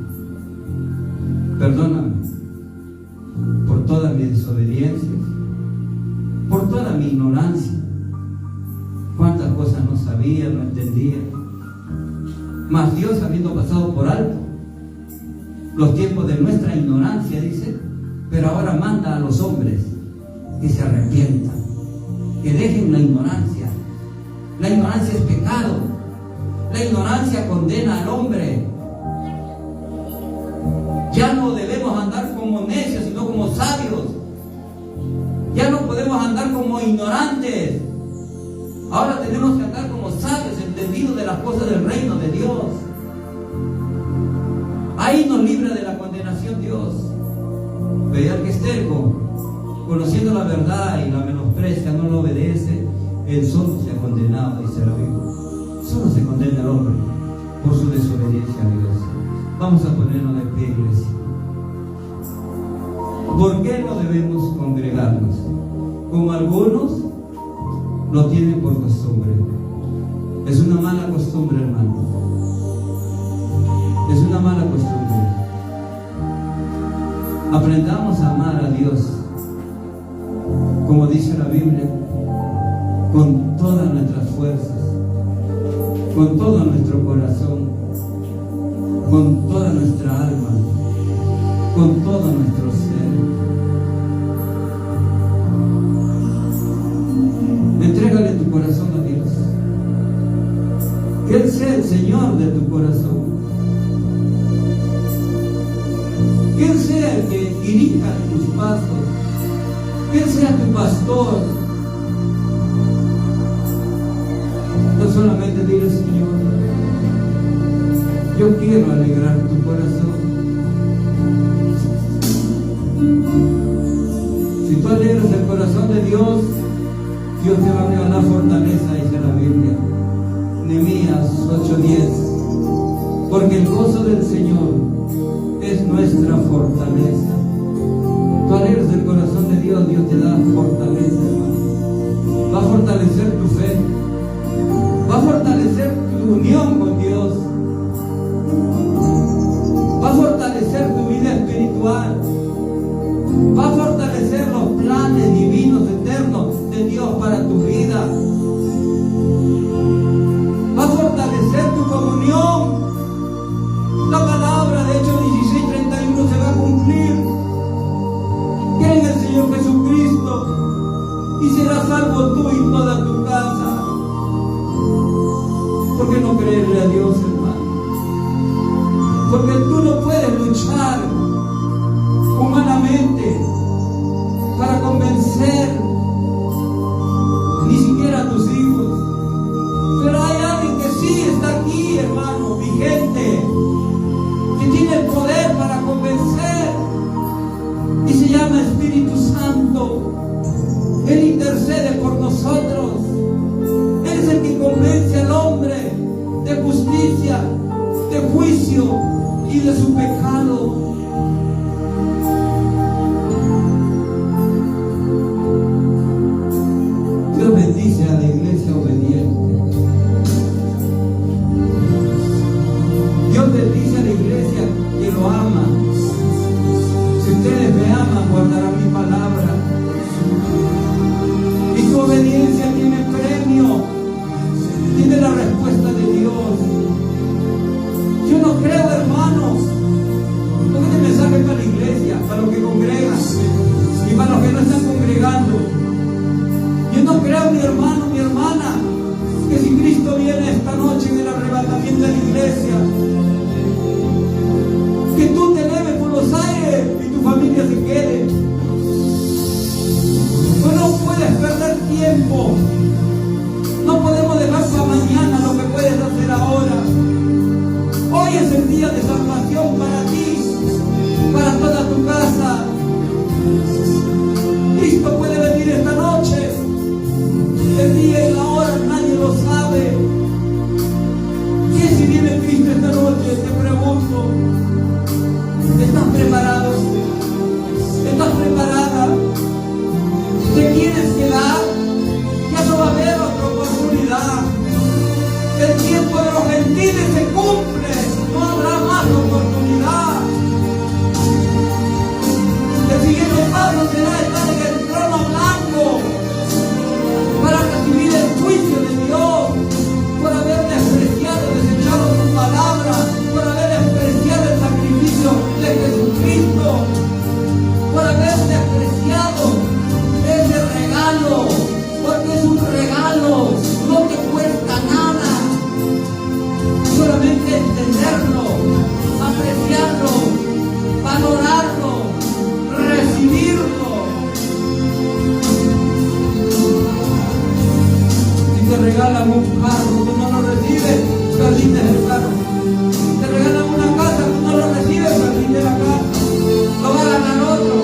B: perdóname por toda mi desobediencia, por toda mi ignorancia. Cuántas cosas no sabía, no entendía. Mas Dios, habiendo pasado por alto los tiempos de nuestra ignorancia, dice, pero ahora manda a los hombres que se arrepientan, que dejen la ignorancia. La ignorancia es pecado. La ignorancia condena al hombre. Ya no debemos andar como necios, sino como sabios. Ya no podemos andar como ignorantes. Ahora tenemos que andar como sabios, entendidos de las cosas del reino de Dios. Ahí nos libra de la condenación Dios. Veía que es terco, conociendo la verdad y la menosprecia, no lo obedece, él solo se ha condenado, dice la Biblia. Solo se condena el hombre por su desobediencia a Dios. Vamos a ponernos de pie, iglesia. ¿Por qué no debemos congregarnos? Como algunos lo tienen por costumbre. Es una mala costumbre, hermano. Es una mala costumbre. Aprendamos a amar a Dios, como dice la Biblia, con todas nuestras fuerzas, con todo nuestro corazón, con toda nuestra alma, con todo nuestro ser. Entrégale tu corazón a Dios. Que Él sea el Señor de tu corazón. Que Él sea el que dirija tus pasos. Que Él sea tu pastor. No solamente dile, Señor, yo quiero alegrar tu corazón. Si tú alegras el corazón de Dios, Dios te va a regalar fortaleza, dice la Biblia. Nehemías 8:10. Porque el gozo del Señor es nuestra fortaleza. Tú alegras el corazón de Dios, Dios te da fortaleza, hermano. Va a fortalecer tu fe. Va a fortalecer tu unión con Dios. Va a fortalecer tu vida espiritual. Va a fortalecer los planes divinos eternos de Dios para tu vida. Va a fortalecer tu comunión. La palabra de Hechos 16:31 se va a cumplir. Cree en el Señor Jesucristo y serás salvo tú y toda tu casa. ¿Por qué no creerle a Dios, hermano? Porque tú no puedes luchar humanamente para convencer ni siquiera a tus hijos. Pero hay alguien que sí está aquí, hermano, vigente, que tiene el poder para convencer, y se llama Espíritu Santo. Él intercede por nosotros. Él es el que convence al hombre de justicia, de juicio y de su pecado. Dios bendice a la iglesia obediente. Dios bendice a la iglesia que lo ama. Si ustedes me aman, guardarán mi palabra. Y tu obediencia tiene premio, tiene la respuesta de Dios. Yo no creo, hermanos, porque este mensaje es para la iglesia, para los que congregan y para los que no están congregando. Yo no creo, mi hermano, mi hermana, que si Cristo viene esta noche en el arrebatamiento de la iglesia, que tú te eleves por los aires y tu familia se quede. Tú no puedes perder tiempo. No podemos dejar para mañana lo que puedes hacer ahora. Hoy es el día de salvación para ti, para toda tu casa. Cristo puede venir esta noche. El día y la hora nadie lo sabe. ¿Quién si viene Cristo esta noche? Te pregunto. ¿Estás preparado? ¿Estás preparada? ¿Te quieres quedar? Ya no va a haber otra oportunidad. El tiempo de los gentiles se cumple. No habrá más oportunidad. El siguiente paso será estar en el trono blanco para recibir el juicio de Dios por haber despreciado, desechado su palabra, por haber despreciado el sacrificio de Jesucristo, por haber despreciado ese regalo, porque es un regalo, no te cuesta nada, solamente entenderlo, apreciarlo, valorarlo, recibirlo. Si te regalan un carro, tú no lo recibes, perdiste el carro. Si te regalan una casa, tú no lo recibes, perdiste la casa. Lo va a ganar otro.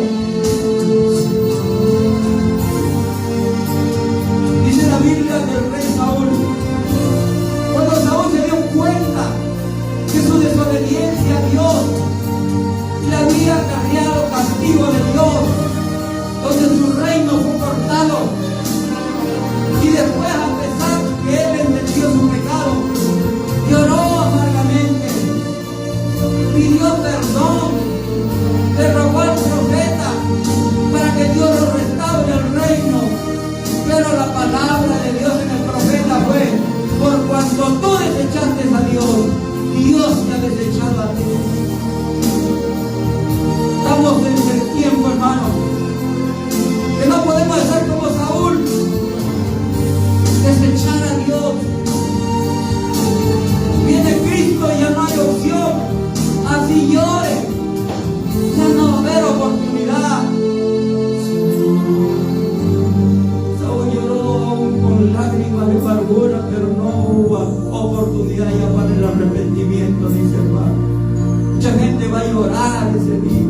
B: Mucha gente va a llorar ese día.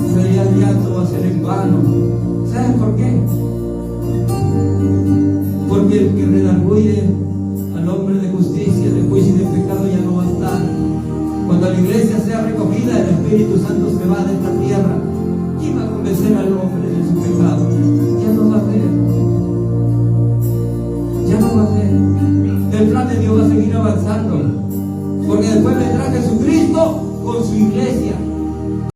B: Ese día el llanto va a ser en vano. ¿Sabes por qué? Porque el que redarguye al hombre de justicia, de juicio y de pecado ya no va a estar. Cuando la iglesia sea recogida, el Espíritu Santo se va de esta tierra. ¿Quién va a convencer al hombre de su pecado? Ya no va a ser. Ya no va a ser. El plan de Dios va a seguir avanzando. Porque después vendrá Jesucristo con su iglesia.